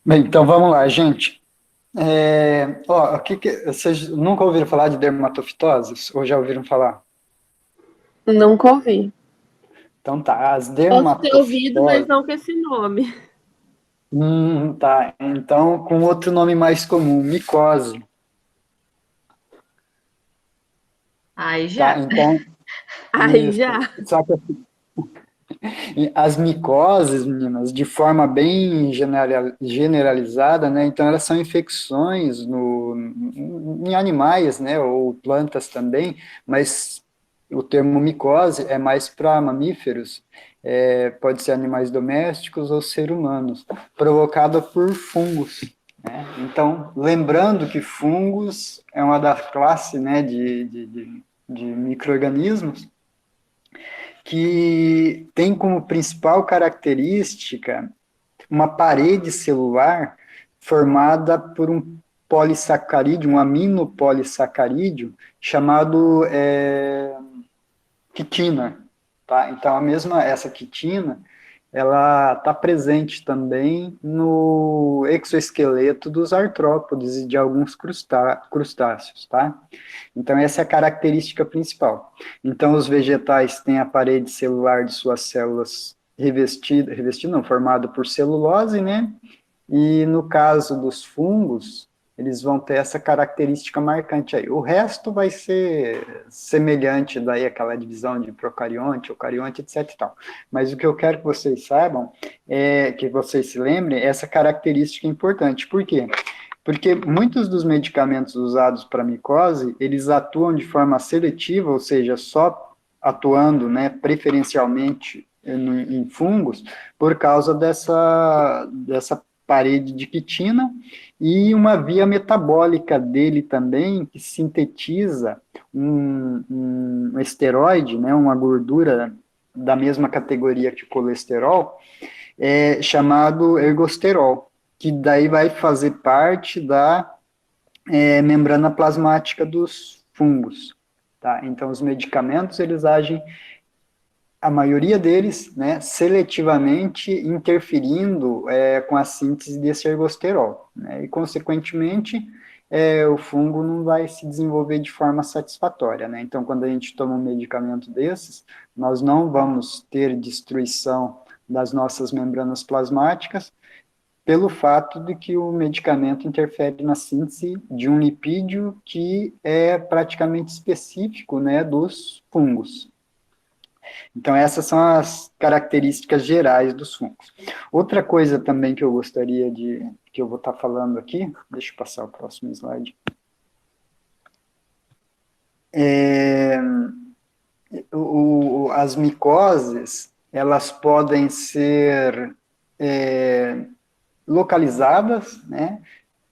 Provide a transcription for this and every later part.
Bem, então vamos lá, gente. Vocês nunca ouviram falar de dermatofitoses? Ou já ouviram falar? Nunca ouvi. Então tá, as Posso ter ouvido, mas dermatofitoses. não com esse nome. Tá. Então, com outro nome mais comum, micose. Aí Tá? já. Então, Aí isso. já. Só que e as micoses, meninas, de forma bem generalizada, né? Então, elas são infecções em animais, né? Ou plantas também, mas o termo micose é mais para mamíferos, pode ser animais domésticos ou seres humanos, provocada por fungos. Né? Então, lembrando que fungos é uma das classes, né, de micro-organismos que tem como principal característica uma parede celular formada por um polissacarídeo, um aminopolissacarídeo chamado quitina. Tá? Então, essa quitina, ela está presente também no exoesqueleto dos artrópodes e de alguns crustáceos, tá? Então, essa é a característica principal. Então, os vegetais têm a parede celular de suas células revestida não, formada por celulose, né? E no caso dos fungos, eles vão ter essa característica marcante aí. O resto vai ser semelhante daí àquela divisão de procarionte, eucarionte, etc. E tal. Mas o que eu quero que vocês saibam é que vocês se lembrem essa característica importante. Por quê? Porque muitos dos medicamentos usados para micose, eles atuam de forma seletiva, ou seja, só atuando, né, preferencialmente em fungos, por causa dessa parede de quitina e uma via metabólica dele também, que sintetiza um esteroide, né, uma gordura da mesma categoria que o colesterol, chamado ergosterol, que daí vai fazer parte da membrana plasmática dos fungos. Tá? Então, os medicamentos, eles agem, a maioria deles, né, seletivamente interferindo com a síntese desse ergosterol. Né? E, consequentemente, o fungo não vai se desenvolver de forma satisfatória. Né? Então, quando a gente toma um medicamento desses, nós não vamos ter destruição das nossas membranas plasmáticas, pelo fato de que o medicamento interfere na síntese de um lipídio que é praticamente específico, né, dos fungos. Então, essas são as características gerais dos fungos. Outra coisa também que eu gostaria que eu vou estar falando aqui, deixa eu passar o próximo slide, é, as micoses, elas podem ser localizadas, né,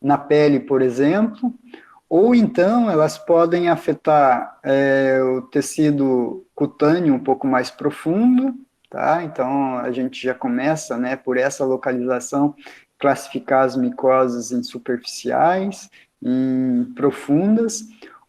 na pele, por exemplo, ou então elas podem afetar o tecido cutâneo um pouco mais profundo, tá? Então a gente já começa, né, por essa localização, classificar as micoses em superficiais, em profundas,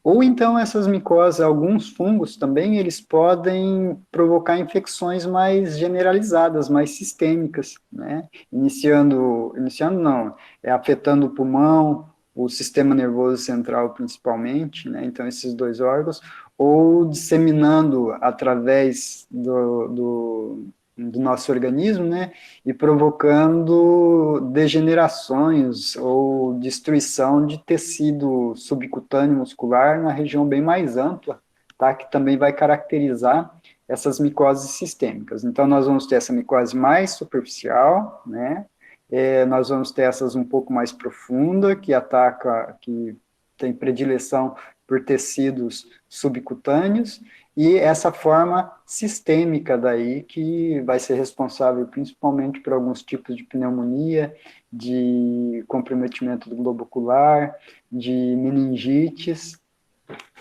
ou então essas micoses, alguns fungos também, eles podem provocar infecções mais generalizadas, mais sistêmicas, né? Iniciando não, afetando o pulmão, o sistema nervoso central principalmente, né? Então esses dois órgãos, ou disseminando através do nosso organismo, né? E provocando degenerações ou destruição de tecido subcutâneo muscular na região bem mais ampla, tá? Que também vai caracterizar essas micoses sistêmicas. Então, nós vamos ter essa micose mais superficial, né? Nós vamos ter essas um pouco mais profunda, que tem predileção por tecidos subcutâneos, e essa forma sistêmica daí, que vai ser responsável principalmente por alguns tipos de pneumonia, de comprometimento do globo ocular, de meningites,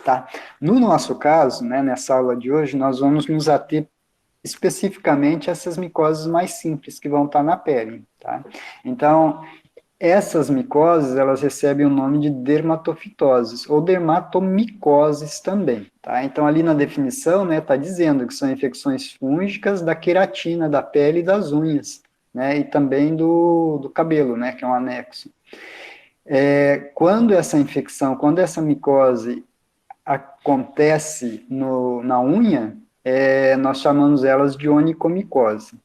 tá? No nosso caso, né, nessa aula de hoje, nós vamos nos ater especificamente a essas micoses mais simples que vão estar na pele, tá? Então, essas micoses, elas recebem o nome de dermatofitoses ou dermatomicoses também, tá? Então, ali na definição, né, tá dizendo que são infecções fúngicas da queratina, da pele e das unhas, né, e também do cabelo, né, que é um anexo. Quando essa infecção, quando essa micose acontece na unha, nós chamamos elas de onicomicose.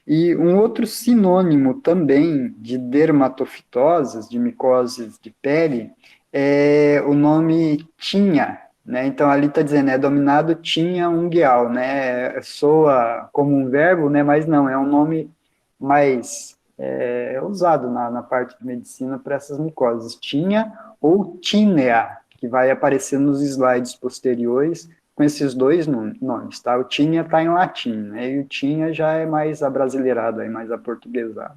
E um outro sinônimo também de dermatofitoses, de micoses de pele, é o nome tinha, né? Então ali está dizendo, é dominado tinha ungueal, né? Soa como um verbo, né? Mas não, é um nome mais usado na parte de medicina para essas micoses. Tinha ou tínea, que vai aparecer nos slides posteriores, com esses dois nomes, tá? O tinha está em latim, né? E o tinha já é mais abrasileirado, aí, mais aportuguesado.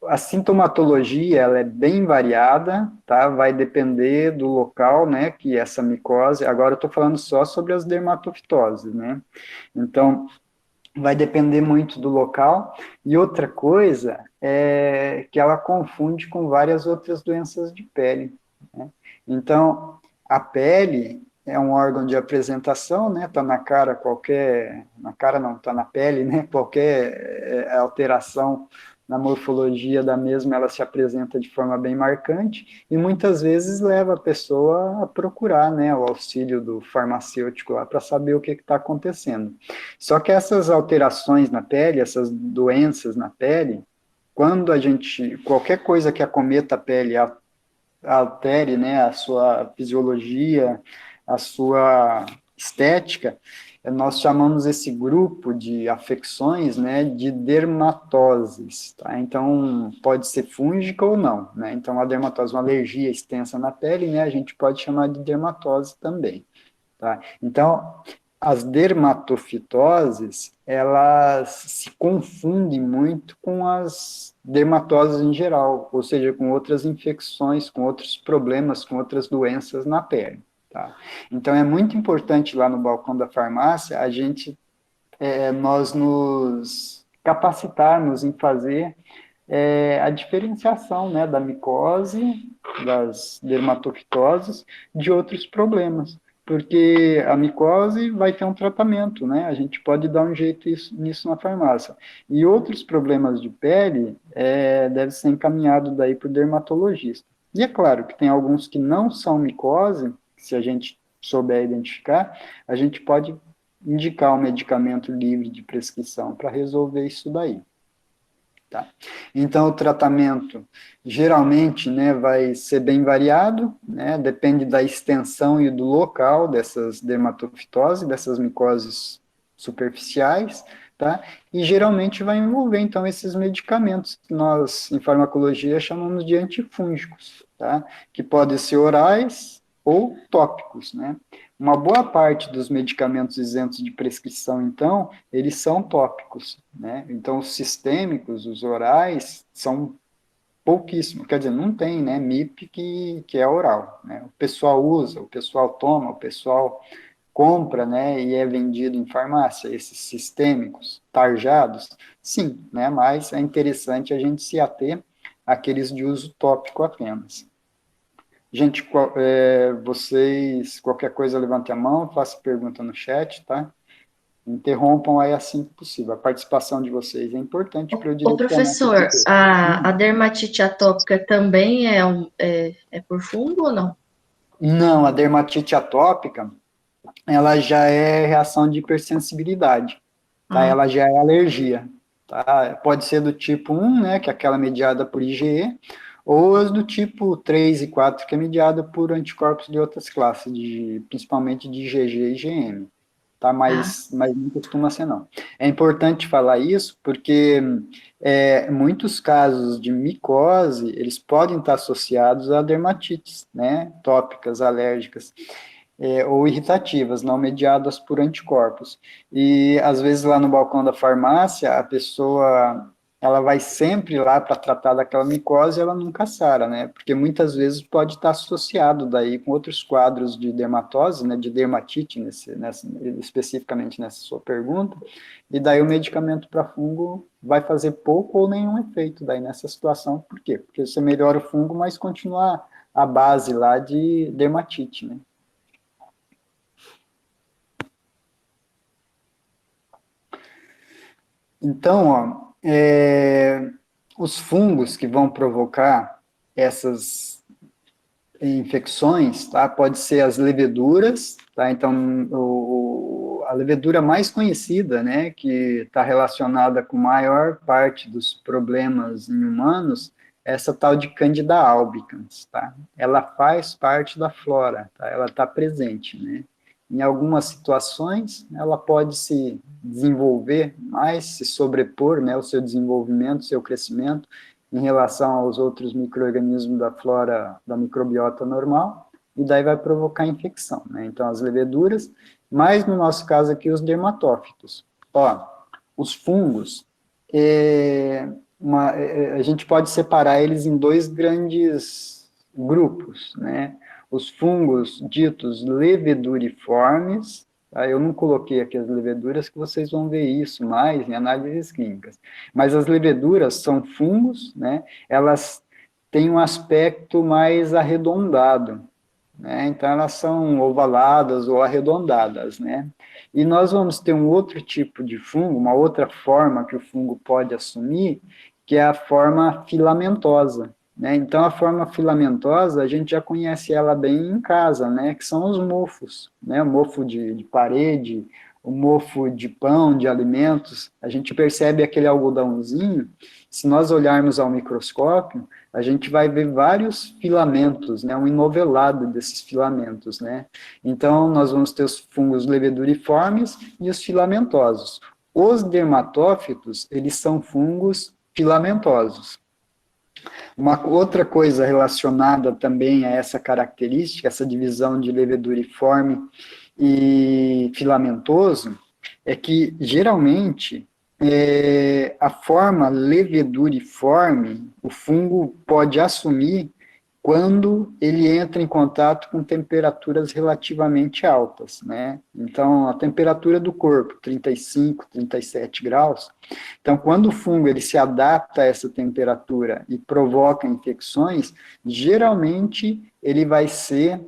A sintomatologia, ela é bem variada, tá? Vai depender do local, né, que essa micose, agora eu estou falando só sobre as dermatofitoses, né? Então, vai depender muito do local. E outra coisa é que ela confunde com várias outras doenças de pele, né? Então, a pele é um órgão de apresentação, né? Tá na cara na cara não, tá na pele, né? Qualquer alteração na morfologia da mesma, ela se apresenta de forma bem marcante e muitas vezes leva a pessoa a procurar, né, o auxílio do farmacêutico lá para saber o que está acontecendo. Só que essas alterações na pele, essas doenças na pele, quando qualquer coisa que acometa a pele altere, né, a sua fisiologia, a sua estética, nós chamamos esse grupo de afecções, né, de dermatoses, tá? Então, pode ser fúngica ou não, né? Então, a dermatose, uma alergia extensa na pele, né, a gente pode chamar de dermatose também, tá? Então, as dermatofitoses, elas se confundem muito com as dermatoses em geral, ou seja, com outras infecções, com outros problemas, com outras doenças na pele, tá? Então, é muito importante lá no balcão da farmácia nós nos capacitarmos em fazer a diferenciação, né, da micose, das dermatofitoses, de outros problemas, porque a micose vai ter um tratamento, né, a gente pode dar um jeito nisso na farmácia. E outros problemas de pele deve ser encaminhado daí para o dermatologista. E é claro que tem alguns que não são micose, se a gente souber identificar, a gente pode indicar um medicamento livre de prescrição para resolver isso daí. Tá? Então, o tratamento geralmente, né, vai ser bem variado, né, depende da extensão e do local dessas dermatofitoses, dessas micoses superficiais, tá? E geralmente vai envolver, então, esses medicamentos que nós, em farmacologia, chamamos de antifúngicos, tá? Que podem ser orais ou tópicos, né? Uma boa parte dos medicamentos isentos de prescrição, então, eles são tópicos, né? Então, os sistêmicos, os orais, são pouquíssimos, quer dizer, não tem, né, MIP que é oral, né? O pessoal usa, o pessoal toma, o pessoal compra, né, e é vendido em farmácia, esses sistêmicos, tarjados, sim, né, mas é interessante a gente se ater àqueles de uso tópico apenas. Gente, vocês, qualquer coisa, levante a mão, faça pergunta no chat, tá? Interrompam aí assim que possível. A participação de vocês é importante para o Ô, direcionamento do professor, texto. a dermatite atópica também é por fungo ou não? Não, a dermatite atópica, ela já é reação de hipersensibilidade, tá? Ah, Ela já é alergia, tá? Pode ser do tipo 1, né, que é aquela mediada por IgE, ou as do tipo 3 e 4, que é mediada por anticorpos de outras classes, principalmente de IgG e IgM. Tá? tá. Mas não costuma ser, não. É importante falar isso porque muitos casos de micose, eles podem estar associados a dermatites, né, tópicas, alérgicas, ou irritativas, não mediadas por anticorpos. E, às vezes, lá no balcão da farmácia, a pessoa ela vai sempre lá para tratar daquela micose e ela nunca sara, né? Porque muitas vezes pode estar associado daí com outros quadros de dermatose, né, de dermatite, especificamente nessa sua pergunta, e daí o medicamento para fungo vai fazer pouco ou nenhum efeito daí nessa situação. Por quê? Porque você melhora o fungo, mas continua a base lá de dermatite, né? Então, ó, os fungos que vão provocar essas infecções, tá? Pode ser as leveduras, tá? Então, a levedura mais conhecida, né, que está relacionada com maior parte dos problemas em humanos, é essa tal de Candida albicans, tá? Ela faz parte da flora, tá? Ela está presente, né? Em algumas situações, ela pode se desenvolver mais, se sobrepor, né, o seu desenvolvimento, o seu crescimento, em relação aos outros micro-organismos da flora, da microbiota normal, e daí vai provocar infecção, né? Então, as leveduras, mas no nosso caso aqui, os dermatófitos. Ó, os fungos, a gente pode separar eles em dois grandes grupos, né? Os fungos ditos leveduriformes, tá? Eu não coloquei aqui as leveduras, que vocês vão ver isso mais em análises clínicas. Mas as leveduras são fungos, né? Elas têm um aspecto mais arredondado, né? Então elas são ovaladas ou arredondadas, né? E nós vamos ter um outro tipo de fungo, uma outra forma que o fungo pode assumir, que é a forma filamentosa, né? Então a forma filamentosa a gente já conhece ela bem em casa, né? Que são os mofos, né? O mofo de parede, o mofo de pão, de alimentos. A gente percebe aquele algodãozinho. Se nós olharmos ao microscópio, a gente vai ver vários filamentos, né, um enovelado desses filamentos, né. Então, nós vamos ter os fungos leveduriformes e os filamentosos. Os dermatófitos, eles são fungos filamentosos. Uma outra coisa relacionada também a essa característica, essa divisão de leveduriforme e filamentoso, é que, geralmente, a forma leveduriforme, o fungo pode assumir quando ele entra em contato com temperaturas relativamente altas, né? Então, a temperatura do corpo, 35, 37 graus. Então, quando o fungo ele se adapta a essa temperatura e provoca infecções, geralmente ele vai ser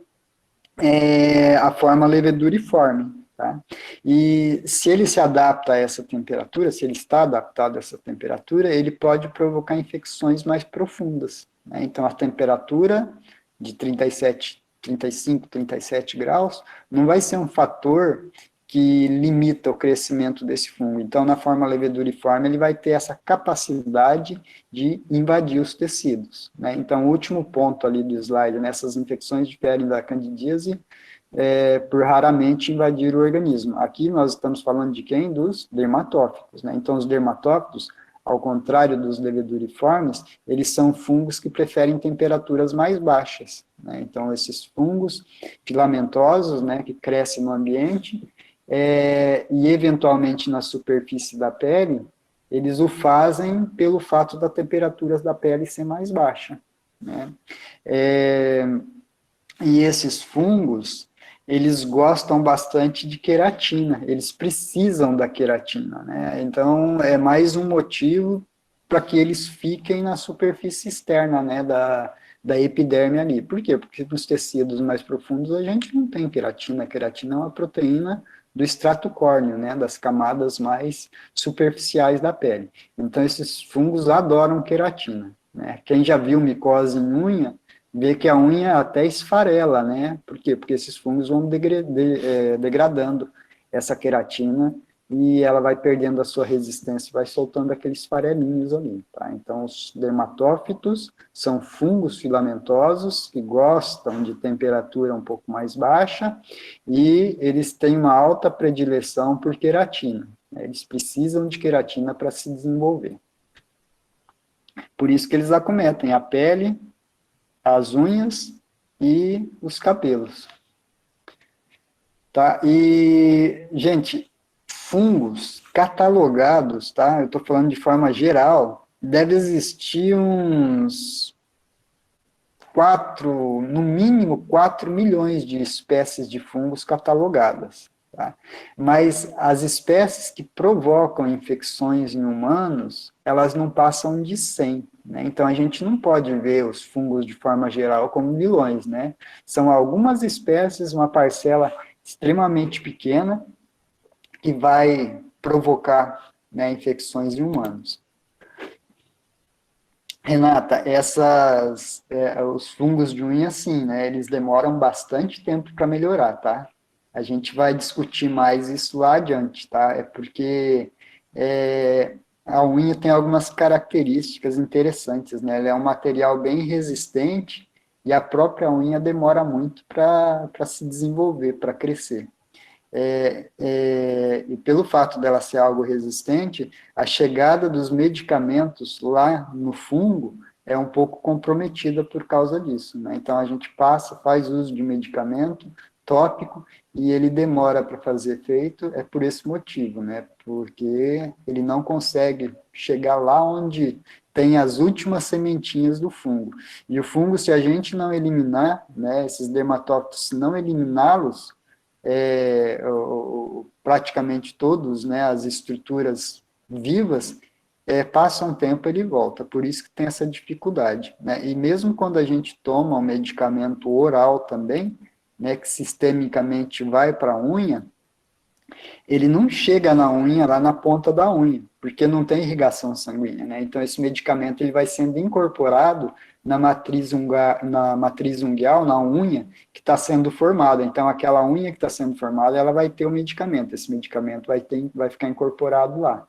a forma leveduriforme. Tá? E se ele se adapta a essa temperatura, se ele está adaptado a essa temperatura, ele pode provocar infecções mais profundas. Né? Então, a temperatura de 37, 35, 37 graus não vai ser um fator que limita o crescimento desse fungo. Então, na forma leveduriforme, ele vai ter essa capacidade de invadir os tecidos. Né? Então, o último ponto ali do slide, nessas infecções diferem da candidíase, por raramente invadir o organismo. Aqui nós estamos falando de quem? Dos dermatófitos. Né? Então, os dermatófitos, ao contrário dos leveduriformes, eles são fungos que preferem temperaturas mais baixas. Né? Então, esses fungos filamentosos, né, que crescem no ambiente, e eventualmente na superfície da pele, eles o fazem pelo fato da temperatura da pele ser mais baixa. Né? E esses fungos, eles gostam bastante de queratina, eles precisam da queratina, né? Então, é mais um motivo para que eles fiquem na superfície externa, né, da epiderme ali. Por quê? Porque nos tecidos mais profundos a gente não tem queratina. A queratina é uma proteína do extrato córneo, né, das camadas mais superficiais da pele. Então, esses fungos adoram queratina, né? Quem já viu micose em unha, vê que a unha até esfarela, né? Por quê? Porque esses fungos vão degradando essa queratina e ela vai perdendo a sua resistência, vai soltando aqueles farelinhos ali, tá? Então, os dermatófitos são fungos filamentosos que gostam de temperatura um pouco mais baixa e eles têm uma alta predileção por queratina. Né? Eles precisam de queratina para se desenvolver. Por isso que eles acometem a pele, as unhas e os cabelos. Tá? E, gente, fungos catalogados, tá? Eu estou falando de forma geral, deve existir uns 4, no mínimo 4 milhões de espécies de fungos catalogadas. Tá? Mas as espécies que provocam infecções em humanos, elas não passam de 100. Né? Então, a gente não pode ver os fungos de forma geral como vilões. Né? São algumas espécies, uma parcela extremamente pequena, que vai provocar né, infecções em humanos. Renata, os fungos de unha, sim, né, eles demoram bastante tempo para melhorar, tá? A gente vai discutir mais isso lá adiante, tá? É porque a unha tem algumas características interessantes, né? Ela é um material bem resistente e a própria unha demora muito para se desenvolver, para crescer. E pelo fato dela ser algo resistente, a chegada dos medicamentos lá no fungo é um pouco comprometida por causa disso, né? Então a gente faz uso de medicamento tópico e ele demora para fazer efeito, é por esse motivo, né? Porque ele não consegue chegar lá onde tem as últimas sementinhas do fungo. E o fungo, se a gente não eliminar, né, esses dermatófitos, se não eliminá-los, praticamente todos, né, as estruturas vivas, passa um tempo ele volta, por isso que tem essa dificuldade, né, e mesmo quando a gente toma um medicamento oral também, né, que sistemicamente vai para a unha, ele não chega na unha, lá na ponta da unha, porque não tem irrigação sanguínea, né? Então, esse medicamento ele vai sendo incorporado na matriz ungueal, na unha que está sendo formada. Então, aquela unha que está sendo formada, ela vai ter o medicamento. Esse medicamento vai ficar incorporado lá.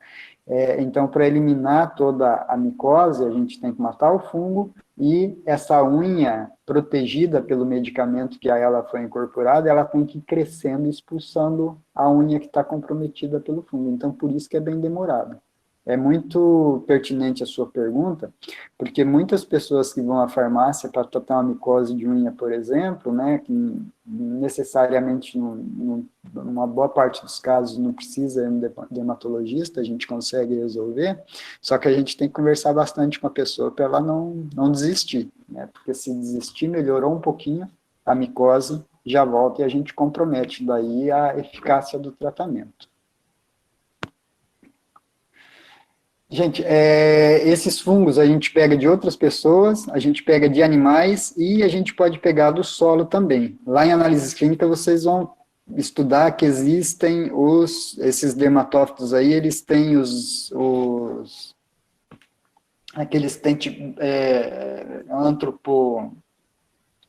Então, para eliminar toda a micose, a gente tem que matar o fungo e essa unha protegida pelo medicamento que a ela foi incorporada, ela tem que ir crescendo, expulsando a unha que está comprometida pelo fungo. Então, por isso que é bem demorado. É muito pertinente a sua pergunta, porque muitas pessoas que vão à farmácia para tratar uma micose de unha, por exemplo, né, que necessariamente, numa boa parte dos casos, não precisa ir um dermatologista, a gente consegue resolver, só que a gente tem que conversar bastante com a pessoa para ela não desistir, né, porque se desistir, melhorou um pouquinho, a micose já volta e a gente compromete daí a eficácia do tratamento. Gente, esses fungos a gente pega de outras pessoas, a gente pega de animais e a gente pode pegar do solo também. Lá em análises clínicas vocês vão estudar que existem esses dermatófitos aí, eles têm aqueles têm tipo,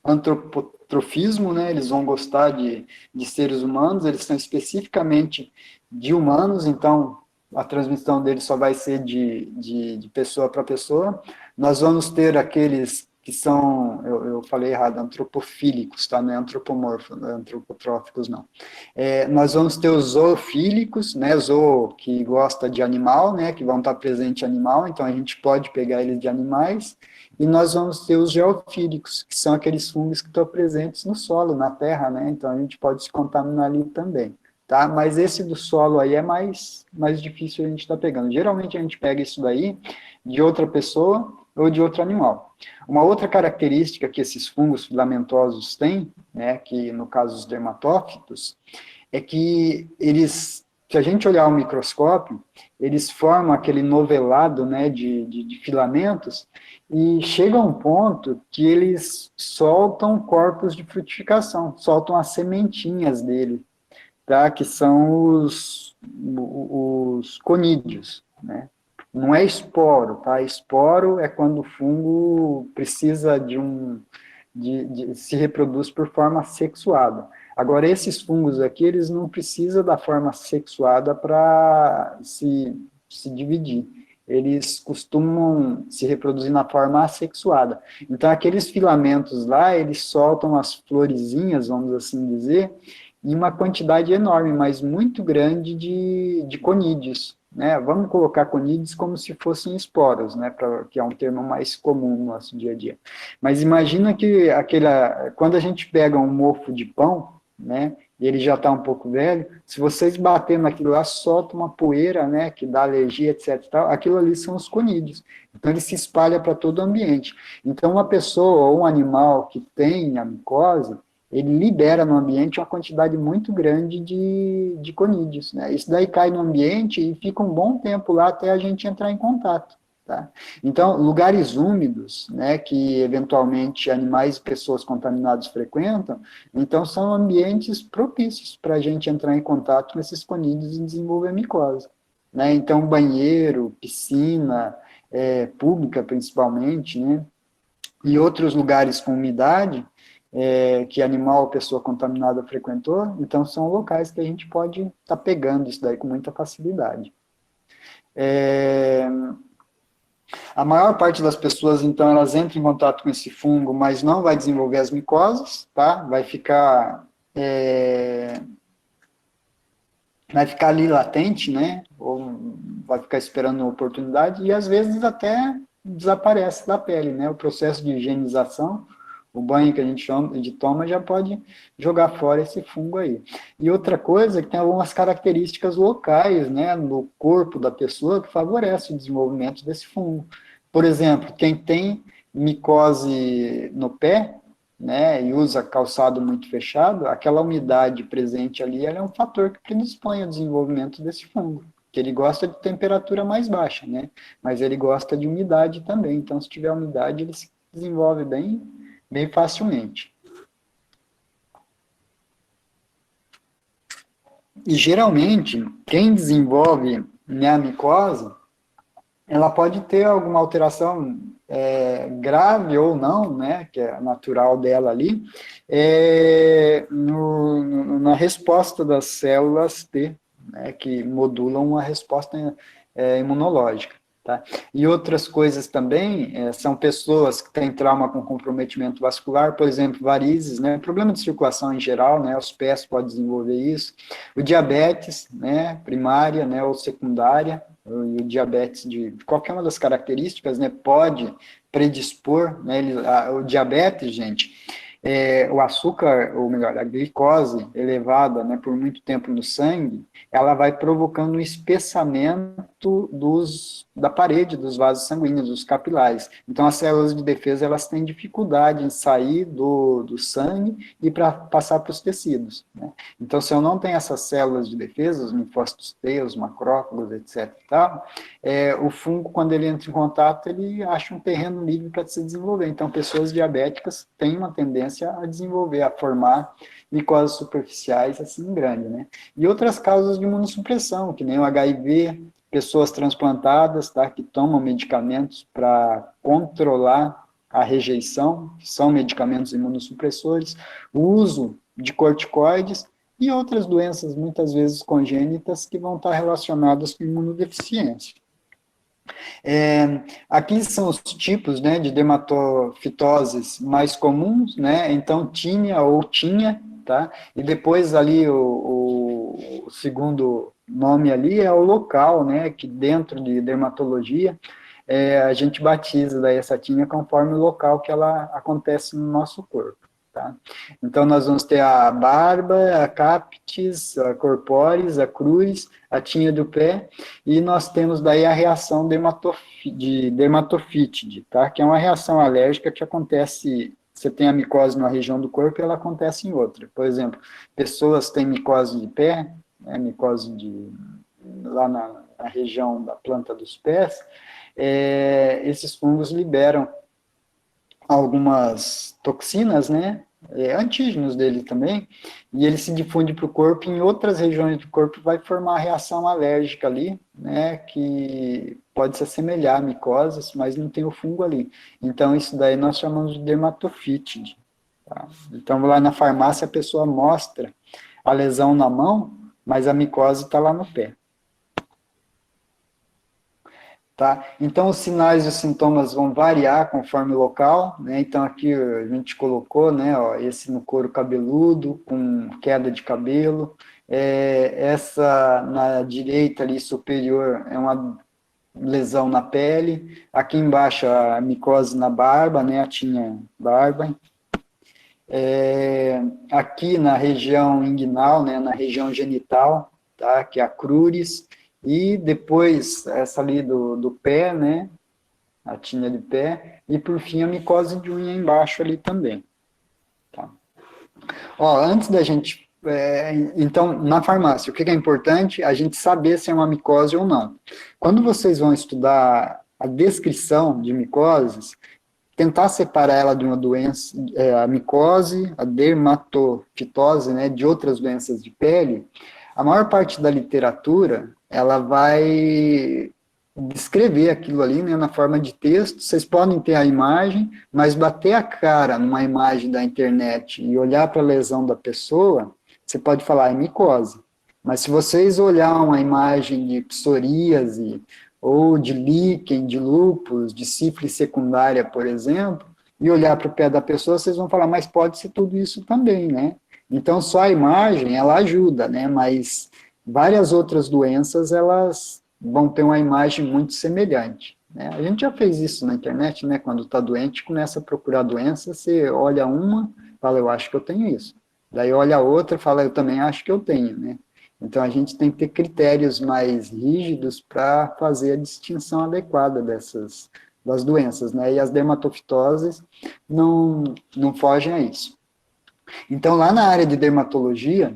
antropotrofismo, né? Eles vão gostar de seres humanos, eles são especificamente de humanos, então a transmissão deles só vai ser de pessoa para pessoa. Nós vamos ter aqueles que são, eu falei errado, antropofílicos, tá? Não é antropotróficos, não. Nós vamos ter os zoofílicos, né? Zoo que gosta de animal, né? Que vão estar presente em animal, então a gente pode pegar eles de animais. E nós vamos ter os geofílicos, que são aqueles fungos que estão presentes no solo, na terra, né? Então a gente pode se contaminar ali também. Tá? Mas esse do solo aí é mais difícil a gente estar pegando. Geralmente a gente pega isso daí de outra pessoa ou de outro animal. Uma outra característica que esses fungos filamentosos têm, né, que no caso os dermatófitos, é que eles, se a gente olhar o microscópio, eles formam aquele novelado, né, de filamentos e chega a um ponto que eles soltam corpos de frutificação, soltam as sementinhas dele, tá? Que são os conídeos, né? Não é esporo, tá? Esporo é quando o fungo precisa se reproduz por forma sexuada. Agora, esses fungos aqui, eles não precisam da forma sexuada para se dividir. Eles costumam se reproduzir na forma assexuada. Então, aqueles filamentos lá, eles soltam as florezinhas, vamos assim dizer, em uma quantidade enorme, mas muito grande de conídeos, né? Vamos colocar conídeos como se fossem esporos, né? Que é um termo mais comum no nosso dia a dia. Mas imagina que quando a gente pega um mofo de pão, né? E ele já está um pouco velho, se vocês baterem naquilo lá, solta uma poeira, né? Que dá alergia, etc. Tal, aquilo ali são os conídeos. Então ele se espalha para todo o ambiente. Então uma pessoa ou um animal que tem a micose, ele libera no ambiente uma quantidade muito grande de conídeos, né? Isso daí cai no ambiente e fica um bom tempo lá até a gente entrar em contato, tá? Então, lugares úmidos, né, que eventualmente animais e pessoas contaminadas frequentam, então são ambientes propícios para a gente entrar em contato com esses conídeos e desenvolver micose. né? Então, banheiro, piscina, pública principalmente, né? E outros lugares com umidade, que animal ou pessoa contaminada frequentou, então são locais que a gente pode estar pegando isso daí com muita facilidade. A maior parte das pessoas, então, elas entram em contato com esse fungo, mas não vai desenvolver as micoses, tá? Vai ficar ali latente, né? Ou vai ficar esperando a oportunidade, e às vezes até desaparece da pele, né? O processo de higienização, o banho que a gente toma já pode jogar fora esse fungo aí. E outra coisa é que tem algumas características locais, né, no corpo da pessoa que favorece o desenvolvimento desse fungo. Por exemplo, quem tem micose no pé, né, e usa calçado muito fechado, aquela umidade presente ali, ela é um fator que predispõe ao desenvolvimento desse fungo, que ele gosta de temperatura mais baixa, né, mas ele gosta de umidade também, então se tiver umidade ele se desenvolve bem facilmente. E geralmente, quem desenvolve a micose, ela pode ter alguma alteração grave ou não, né, que é natural dela ali, na resposta das células T, né, que modulam a resposta imunológica. Tá? E outras coisas também, são pessoas que têm trauma com comprometimento vascular, por exemplo, varizes, né, problema de circulação em geral, né, os pés podem desenvolver isso, o diabetes, né, primária, né, ou secundária, e o diabetes de qualquer uma das características, né, pode predispor, né, o diabetes, gente, o açúcar, ou melhor, a glicose elevada, né, por muito tempo no sangue, ela vai provocando um espessamento da parede dos vasos sanguíneos, dos capilares. Então, as células de defesa, elas têm dificuldade em sair do sangue e para passar para os tecidos, né? Então, se eu não tenho essas células de defesa, os linfócitos T, os macrófagos, etc. e tal, o fungo, quando ele entra em contato, ele acha um terreno livre para se desenvolver. Então, pessoas diabéticas têm uma tendência a desenvolver, a formar micoses superficiais assim grande, né? E outras causas de imunossupressão, que nem o HIV, pessoas transplantadas, tá, que tomam medicamentos para controlar a rejeição, que são medicamentos imunossupressores, o uso de corticoides e outras doenças, muitas vezes congênitas, que vão estar relacionadas com imunodeficiência. Aqui são os tipos, né, de dermatofitoses mais comuns, né, então tínia ou tinha, tá, e depois ali o segundo nome ali é o local, né, que dentro de dermatologia a gente batiza daí essa tinha conforme o local que ela acontece no nosso corpo. Tá? Então, nós vamos ter a barba, a captis, a corporis, a cruz, a tinha do pé, e nós temos daí a reação de dermatofítide, tá? Que é uma reação alérgica que acontece, você tem a micose numa região do corpo e ela acontece em outra. Por exemplo, pessoas têm micose de pé, né, lá na região da planta dos pés, esses fungos liberam algumas toxinas, né, antígenos dele também, e ele se difunde para o corpo, e em outras regiões do corpo vai formar reação alérgica ali, né, que pode se assemelhar a micoses, mas não tem o fungo ali. Então, isso daí nós chamamos de dermatofítide. Tá? Então, lá na farmácia, a pessoa mostra a lesão na mão, mas a micose está lá no pé. Tá? Então, os sinais e os sintomas vão variar conforme o local, né? Então, aqui a gente colocou, né, ó, esse no couro cabeludo, com queda de cabelo, essa na direita ali superior é uma lesão na pele, aqui embaixo a micose na barba, né, a tinha barba, aqui na região inguinal, né, na região genital, tá, que é a crúris, e depois essa ali do pé, né, a tinha de pé, e por fim a micose de unha embaixo ali também. Tá? Ó, antes da gente, então, na farmácia, o que é importante? A gente saber se é uma micose ou não. Quando vocês vão estudar a descrição de micoses, tentar separar ela de uma doença, a micose, a dermatofitose, né, de outras doenças de pele, A maior parte da literatura, ela vai descrever aquilo ali, né, na forma de texto. Vocês podem ter a imagem, mas bater a cara numa imagem da internet e olhar para a lesão da pessoa, você pode falar, é micose. Mas se vocês olhar uma imagem de psoríase, ou de líquen, de lúpus, de sífilis secundária, por exemplo, e olhar para o pé da pessoa, vocês vão falar, mas pode ser tudo isso também, né? Então, só a imagem, ela ajuda, né? Mas várias outras doenças, elas vão ter uma imagem muito semelhante, né? A gente já fez isso na internet, né? Quando está doente, começa a procurar doença, você olha uma, fala, eu acho que eu tenho isso. Daí olha a outra, fala, eu também acho que eu tenho, né? Então, a gente tem que ter critérios mais rígidos para fazer a distinção adequada das doenças, né? E as dermatofitoses não fogem a isso. Então, lá na área de dermatologia,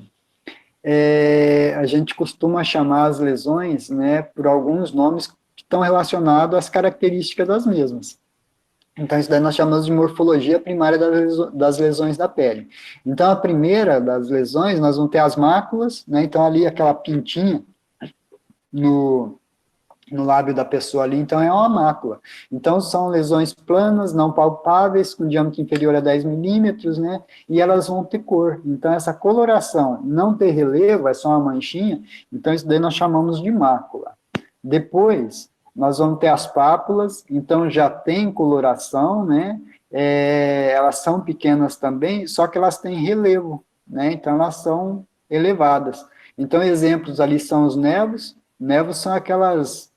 a gente costuma chamar as lesões, né, por alguns nomes que estão relacionados às características das mesmas. Então, isso daí nós chamamos de morfologia primária das lesões da pele. Então, a primeira das lesões, nós vamos ter as máculas, né? Então, ali aquela pintinha no lábio da pessoa ali, então é uma mácula. Então, são lesões planas, não palpáveis, com diâmetro inferior a 10 milímetros, né? E elas vão ter cor. Então, essa coloração não ter relevo, é só uma manchinha, então isso daí nós chamamos de mácula. Depois, nós vamos ter as pápulas, então já tem coloração, né? Elas são pequenas também, só que elas têm relevo, né? Então elas são elevadas. Então exemplos ali são os nevos. Nevos são aquelas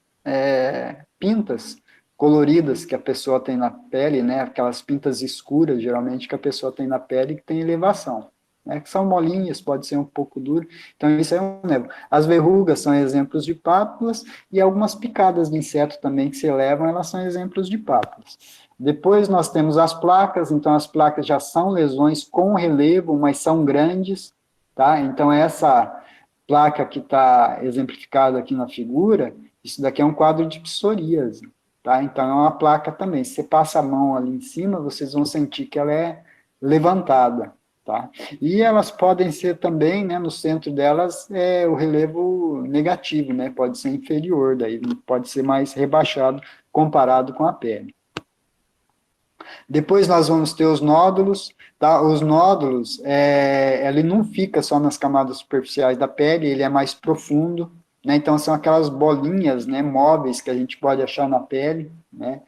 pintas coloridas que a pessoa tem na pele, né? Aquelas pintas escuras, geralmente, que a pessoa tem na pele que tem elevação. Né, que são molinhas, pode ser um pouco duro, então isso é um nevo. As verrugas são exemplos de pápulas, e algumas picadas de inseto também que se elevam, elas são exemplos de pápulas. Depois nós temos as placas, então as placas já são lesões com relevo, mas são grandes, tá? Então essa placa que está exemplificada aqui na figura, isso daqui é um quadro de psoríase, tá? Então é uma placa também, se você passa a mão ali em cima, vocês vão sentir que ela é levantada. Tá? E elas podem ser também, né, no centro delas, o relevo negativo, né, pode ser inferior, daí pode ser mais rebaixado comparado com a pele. Depois nós vamos ter os nódulos, tá? Os nódulos, ele não fica só nas camadas superficiais da pele, ele é mais profundo, né? Então são aquelas bolinhas, né, móveis que a gente pode achar na pele, né?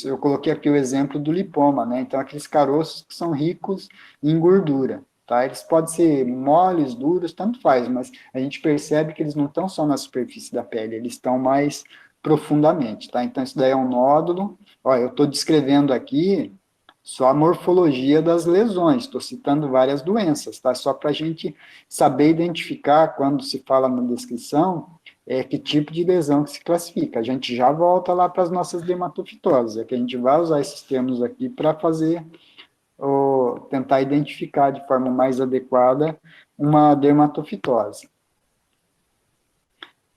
Eu coloquei aqui o exemplo do lipoma, né? Então aqueles caroços que são ricos em gordura, tá? Eles podem ser moles, duros, tanto faz, mas a gente percebe que eles não estão só na superfície da pele, eles estão mais profundamente, tá? Então isso daí é um nódulo. Ó, eu estou descrevendo aqui só a morfologia das lesões, estou citando várias doenças, tá? Só para a gente saber identificar, quando se fala na descrição, que tipo de lesão que se classifica. A gente já volta lá para as nossas dermatofitoses, é que a gente vai usar esses termos aqui para fazer, tentar identificar de forma mais adequada uma dermatofitose.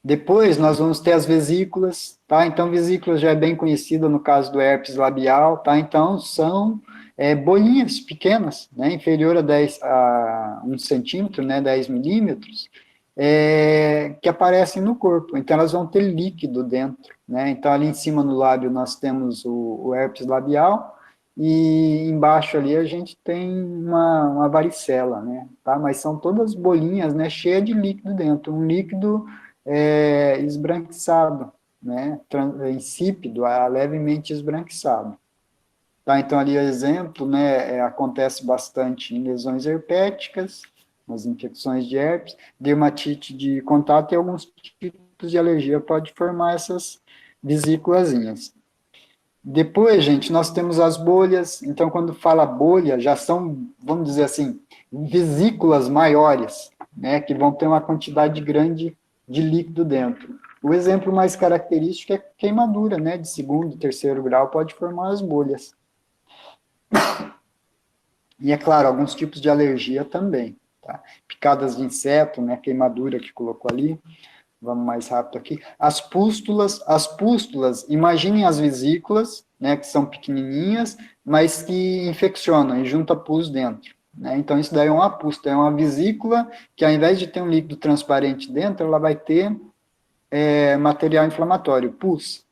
Depois, nós vamos ter as vesículas, tá? Então, vesícula já é bem conhecida no caso do herpes labial, tá? Então, são bolinhas pequenas, né? Inferior a 1 centímetro, né? 10 milímetros, que aparecem no corpo. Então, elas vão ter líquido dentro, né? Então, ali em cima no lábio nós temos o herpes labial, e embaixo ali a gente tem uma varicela, né? Tá? Mas são todas bolinhas, né? Cheias de líquido dentro. Um líquido esbranquiçado, né, insípido, levemente esbranquiçado. Tá, então ali o exemplo, né, acontece bastante em lesões herpéticas, nas infecções de herpes, dermatite de contato e alguns tipos de alergia pode formar essas vesículazinhas. Depois, gente, nós temos as bolhas, então quando fala bolha, já são, vamos dizer assim, vesículas maiores, né, que vão ter uma quantidade grande de líquido dentro. O exemplo mais característico é queimadura, né, de 2º e 3º grau, pode formar as bolhas. E, é claro, alguns tipos de alergia também, tá? Picadas de inseto, né, queimadura que colocou ali, vamos mais rápido aqui. As pústulas, imaginem as vesículas, né, que são pequenininhas, mas que infeccionam e junta pus dentro, né? Então, isso daí é uma pústula, é uma vesícula que, ao invés de ter um líquido transparente dentro, ela vai ter material inflamatório, pus.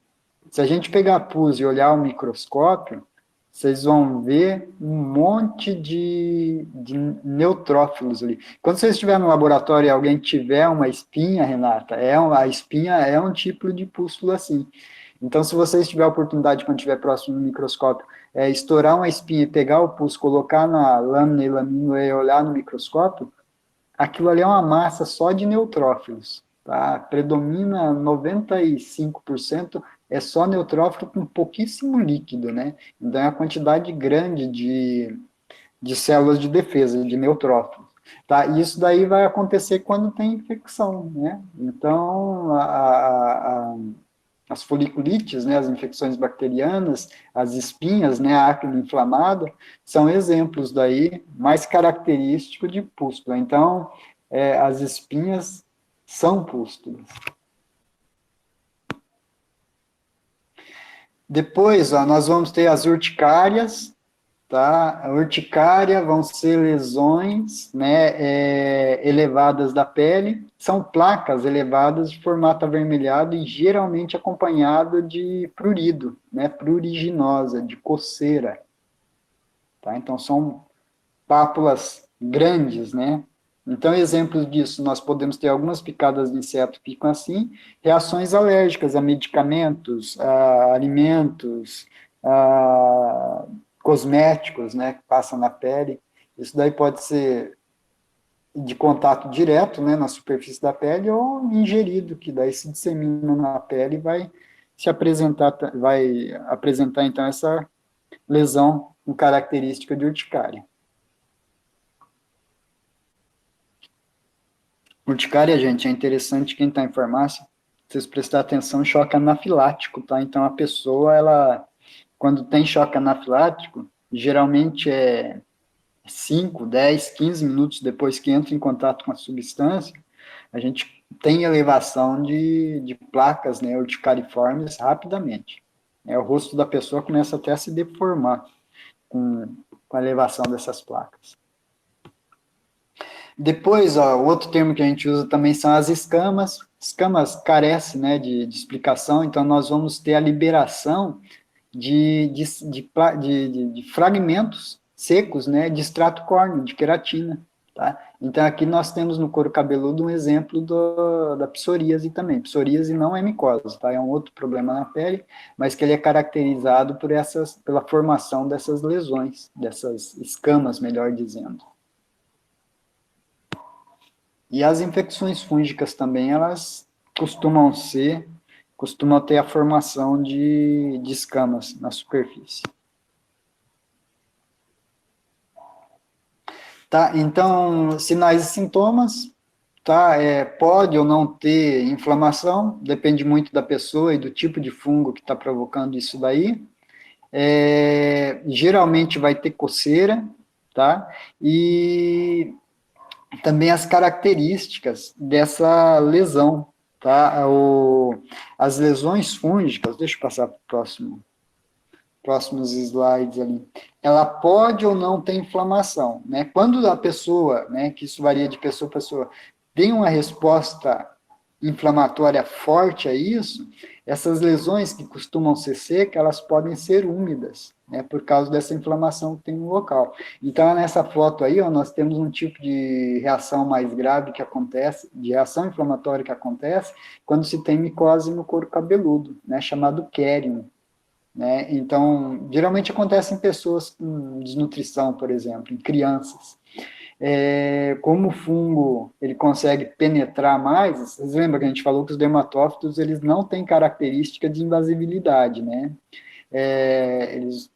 Se a gente pegar pus e olhar o microscópio, vocês vão ver um monte de neutrófilos ali. Quando você estiver no laboratório e alguém tiver uma espinha, Renata, a espinha é um tipo de pústula assim. Então, se você tiver a oportunidade, quando estiver próximo do microscópio, estourar uma espinha e pegar o pus, colocar na lâmina e lamínula e olhar no microscópio, aquilo ali é uma massa só de neutrófilos. Tá? Predomina 95%, é só neutrófilo com pouquíssimo líquido, né? Então é uma quantidade grande de células de defesa, de neutrófilos. Tá? E isso daí vai acontecer quando tem infecção, né? Então, as foliculites, né, as infecções bacterianas, as espinhas, né, a acne inflamada, são exemplos daí mais característicos de pústula. Então, as espinhas são pústulas. Depois, ó, nós vamos ter as urticárias, tá? A urticária vão ser lesões, né, elevadas da pele, são placas elevadas de formato avermelhado e geralmente acompanhado de prurido, né, pruriginosa, de coceira, tá? Então, são pápulas grandes, né? Então, exemplos disso, nós podemos ter algumas picadas de inseto que ficam assim, reações alérgicas a medicamentos, a alimentos, a cosméticos, né, que passam na pele. Isso daí pode ser de contato direto, né, na superfície da pele, ou ingerido, que daí se dissemina na pele e vai apresentar, então, essa lesão com característica de urticária. Urticária, gente, é interessante quem está em farmácia, vocês prestar atenção, choque anafilático, tá? Então, a pessoa, quando tem choque anafilático, geralmente é 5, 10, 15 minutos depois que entra em contato com a substância, a gente tem elevação de placas, né, urticariformes rapidamente. O rosto da pessoa começa até a se deformar com a elevação dessas placas. Depois, ó, o outro termo que a gente usa também são as escamas. Escamas carecem, né, de explicação, então nós vamos ter a liberação de fragmentos secos, né, de extrato córneo, de queratina. Tá? Então, aqui nós temos no couro cabeludo um exemplo da psoríase também. Psoríase não é micose, tá? É um outro problema na pele, mas que ele é caracterizado pela formação dessas lesões, dessas escamas, melhor dizendo. E as infecções fúngicas também, elas costumam ter a formação de escamas na superfície. Tá, então, sinais e sintomas, tá, pode ou não ter inflamação, depende muito da pessoa e do tipo de fungo que está provocando isso daí. Geralmente vai ter coceira, tá, e também as características dessa lesão, tá? As lesões fúngicas, deixa eu passar para os próximos slides ali. Ela pode ou não ter inflamação, né? Quando a pessoa, né, que isso varia de pessoa a pessoa, tem uma resposta inflamatória forte a isso, essas lesões que costumam ser secas, elas podem ser úmidas, né, por causa dessa inflamação que tem no local. Então, nessa foto aí, ó, nós temos um tipo de reação mais grave que acontece, de reação inflamatória que acontece, quando se tem micose no couro cabeludo, né, chamado Kerium. Né? Então, geralmente acontece em pessoas com desnutrição, por exemplo, em crianças. Como o fungo ele consegue penetrar mais, vocês lembram que a gente falou que os dermatófitos eles não têm característica de invasibilidade, né? Eles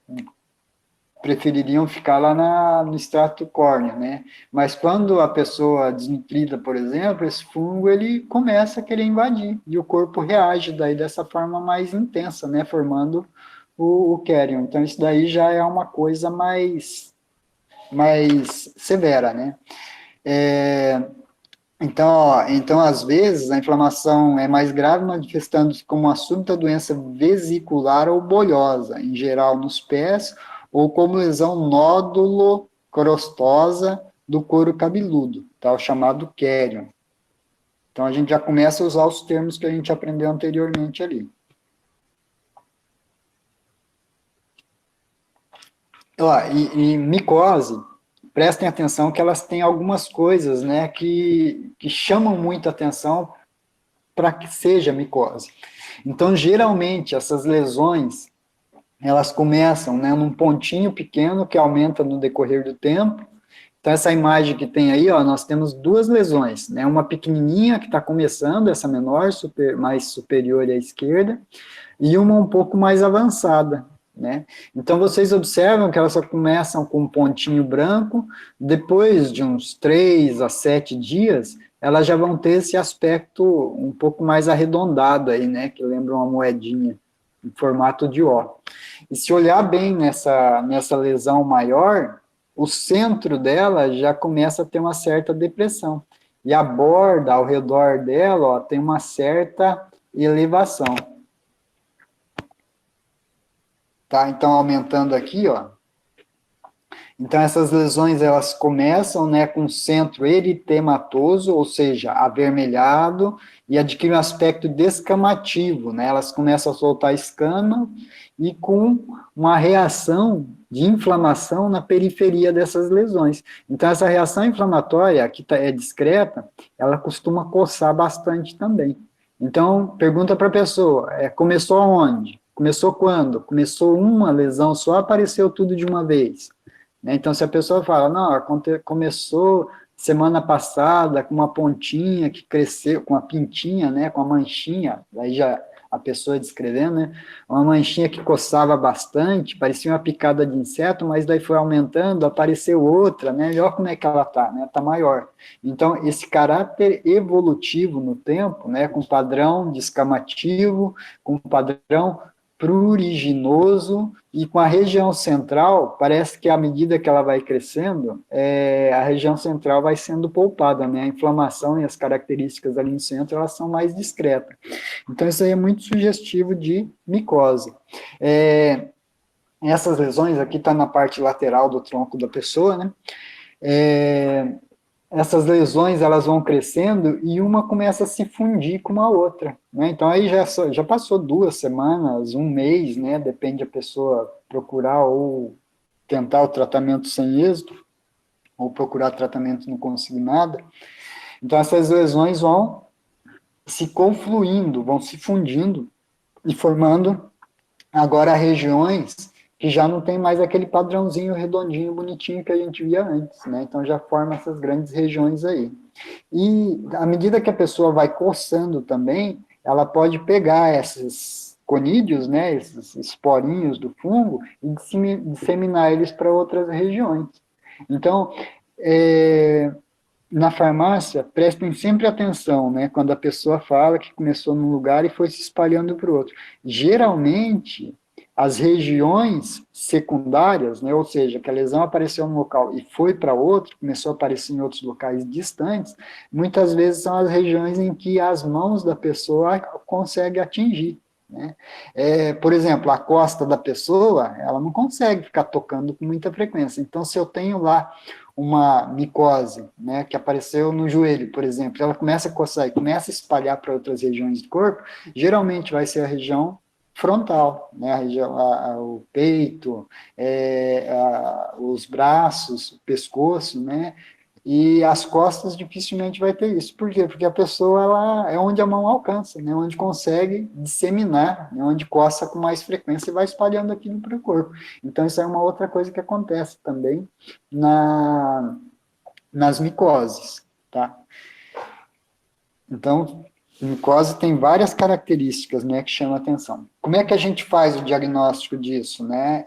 prefeririam ficar lá no extrato córneo, né? Mas quando a pessoa desnutrida, por exemplo, esse fungo ele começa a querer invadir e o corpo reage daí dessa forma mais intensa, né? Formando o Kerium. Então isso daí já é uma coisa mais severa, né? Então, às vezes, a inflamação é mais grave, manifestando-se como uma súbita doença vesicular ou bolhosa, em geral nos pés, ou como lesão nódulo crostosa do couro cabeludo, tá? O chamado querion. Então, a gente já começa a usar os termos que a gente aprendeu anteriormente ali. Ó, e micose, prestem atenção que elas têm algumas coisas, né, que chamam muito atenção para que seja micose. Então, geralmente, essas lesões, elas começam, né, num pontinho pequeno que aumenta no decorrer do tempo. Então, essa imagem que tem aí, ó, nós temos duas lesões, né, uma pequenininha que está começando, essa menor, mais superior à esquerda, e uma um pouco mais avançada, né? Então, vocês observam que elas só começam com um pontinho branco, depois de uns 3 a 7 dias, elas já vão ter esse aspecto um pouco mais arredondado aí, né, que lembra uma moedinha em formato de O. E se olhar bem nessa lesão maior, o centro dela já começa a ter uma certa depressão. E a borda ao redor dela, ó, tem uma certa elevação. Tá? Então, aumentando aqui, ó. Então, essas lesões, elas começam, né, com centro eritematoso, ou seja, avermelhado, e adquirem um aspecto descamativo, né? Elas começam a soltar escama e com uma reação de inflamação na periferia dessas lesões. Então, essa reação inflamatória, que é discreta, ela costuma coçar bastante também. Então, pergunta para a pessoa, começou aonde? Começou quando? Começou uma lesão só, apareceu tudo de uma vez? Então, se a pessoa fala, não, começou semana passada com uma pontinha que cresceu, com uma pintinha, né, com uma manchinha, aí já a pessoa descrevendo, né, uma manchinha que coçava bastante, parecia uma picada de inseto, mas daí foi aumentando, apareceu outra, né, olha como é que ela está, né, está maior. Então, esse caráter evolutivo no tempo, né, com padrão descamativo, com padrão pruriginoso, e com a região central, parece que à medida que ela vai crescendo, a região central vai sendo poupada, né? A inflamação e as características ali no centro, elas são mais discretas. Então, isso aí é muito sugestivo de micose. Essas lesões, aqui está na parte lateral do tronco da pessoa, né? Essas lesões, elas vão crescendo e uma começa a se fundir com a outra, né? Então, aí já passou 2 semanas, 1 mês, né? Depende da pessoa procurar ou tentar o tratamento sem êxito, ou procurar tratamento e não conseguir nada. Então, essas lesões vão se confluindo, vão se fundindo e formando agora regiões que já não tem mais aquele padrãozinho redondinho, bonitinho que a gente via antes, né? Então, já forma essas grandes regiões aí. E, à medida que a pessoa vai coçando também, ela pode pegar esses conídeos, né, esses esporinhos do fungo, e disseminar eles para outras regiões. Então, na farmácia, prestem sempre atenção, né, quando a pessoa fala que começou num lugar e foi se espalhando para o outro. Geralmente, as regiões secundárias, né, ou seja, que a lesão apareceu num local e foi para outro, começou a aparecer em outros locais distantes, muitas vezes são as regiões em que as mãos da pessoa conseguem atingir, né? Por exemplo, a costa da pessoa, ela não consegue ficar tocando com muita frequência. Então, se eu tenho lá uma micose, né, que apareceu no joelho, por exemplo, ela começa a coçar e começa a espalhar para outras regiões do corpo, geralmente vai ser a região frontal, né, a região, o peito, os braços, o pescoço, né, e as costas dificilmente vai ter isso. Por quê? Porque a pessoa, ela é onde a mão alcança, né, onde consegue disseminar, né, onde coça com mais frequência e vai espalhando aquilo para o corpo. Então, isso é uma outra coisa que acontece também nas micoses, tá? Então, micose tem várias características, né, que chamam a atenção. Como é que a gente faz o diagnóstico disso, né?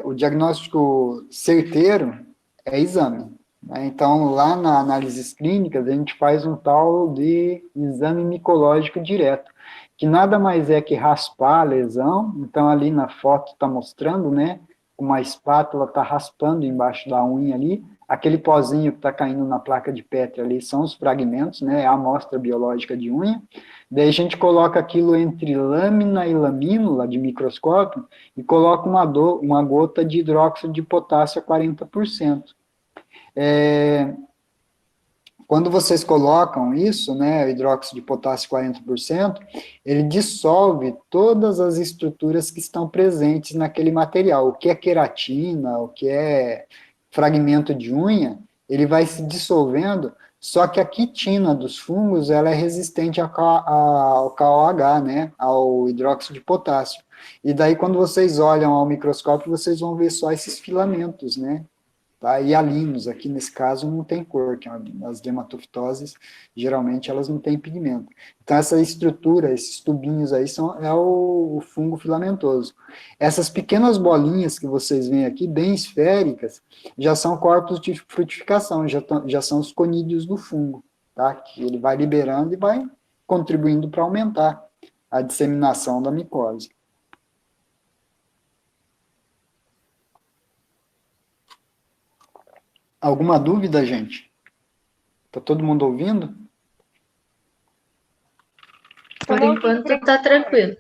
O diagnóstico certeiro é exame, né? Então, lá na análises clínicas, a gente faz um tal de exame micológico direto, que nada mais é que raspar a lesão. Então, ali na foto está mostrando, né, uma espátula está raspando embaixo da unha ali, aquele pozinho que está caindo na placa de Petri ali são os fragmentos, né, é a amostra biológica de unha. Daí a gente coloca aquilo entre lâmina e lamínula de microscópio e coloca uma gota de hidróxido de potássio a 40%. Quando vocês colocam isso, né, o hidróxido de potássio 40%, ele dissolve todas as estruturas que estão presentes naquele material. O que é queratina, o que é fragmento de unha, ele vai se dissolvendo, só que a quitina dos fungos, ela é resistente ao KOH, né, ao hidróxido de potássio. E daí, quando vocês olham ao microscópio, vocês vão ver só esses filamentos, né, tá? E alinos, aqui nesse caso, não tem cor, que as dermatofitoses, geralmente, elas não têm pigmento. Então, essa estrutura, esses tubinhos aí, é o fungo filamentoso. Essas pequenas bolinhas que vocês veem aqui, bem esféricas, já são corpos de frutificação, já são os conídeos do fungo, tá? Que ele vai liberando e vai contribuindo para aumentar a disseminação da micose. Alguma dúvida, gente? Está todo mundo ouvindo? Por enquanto está tranquilo.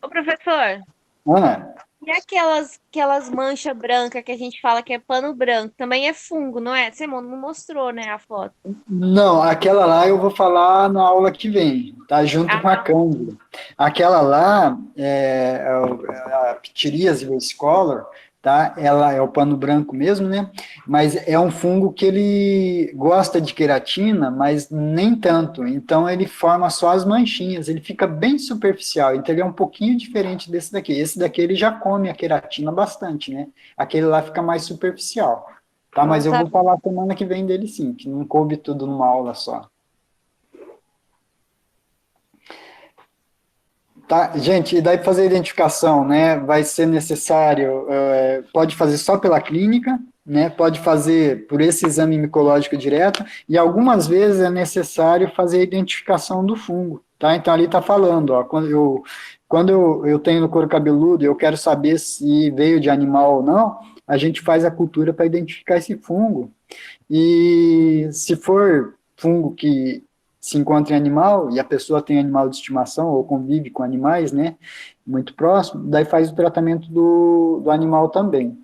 Ô, professor, Ah, e aquelas manchas brancas que a gente fala que é pano branco, também é fungo, não é? Você não mostrou, né, a foto. não, aquela lá eu vou falar na aula que vem, tá? Junto com a cândida. Aquela lá é a Ptyrias versicolor, tá? Ela é o pano branco mesmo, né? Mas é um fungo que ele gosta de queratina, mas nem tanto. Então ele forma só as manchinhas, ele fica bem superficial. Então ele é um pouquinho diferente desse daqui. Esse daqui ele já come a queratina bastante, né? Aquele lá fica mais superficial. Tá, mas eu vou falar semana que vem dele sim, que não coube tudo numa aula só. Tá, gente, e daí fazer a identificação, né, vai ser necessário, pode fazer só pela clínica, né, pode fazer por esse exame micológico direto, e algumas vezes é necessário fazer a identificação do fungo, tá? Então ali está falando, ó, quando eu tenho no couro cabeludo e eu quero saber se veio de animal ou não, a gente faz a cultura para identificar esse fungo, e se for fungo que se encontra em animal, e a pessoa tem animal de estimação, ou convive com animais, né, muito próximo, daí faz o tratamento do animal também.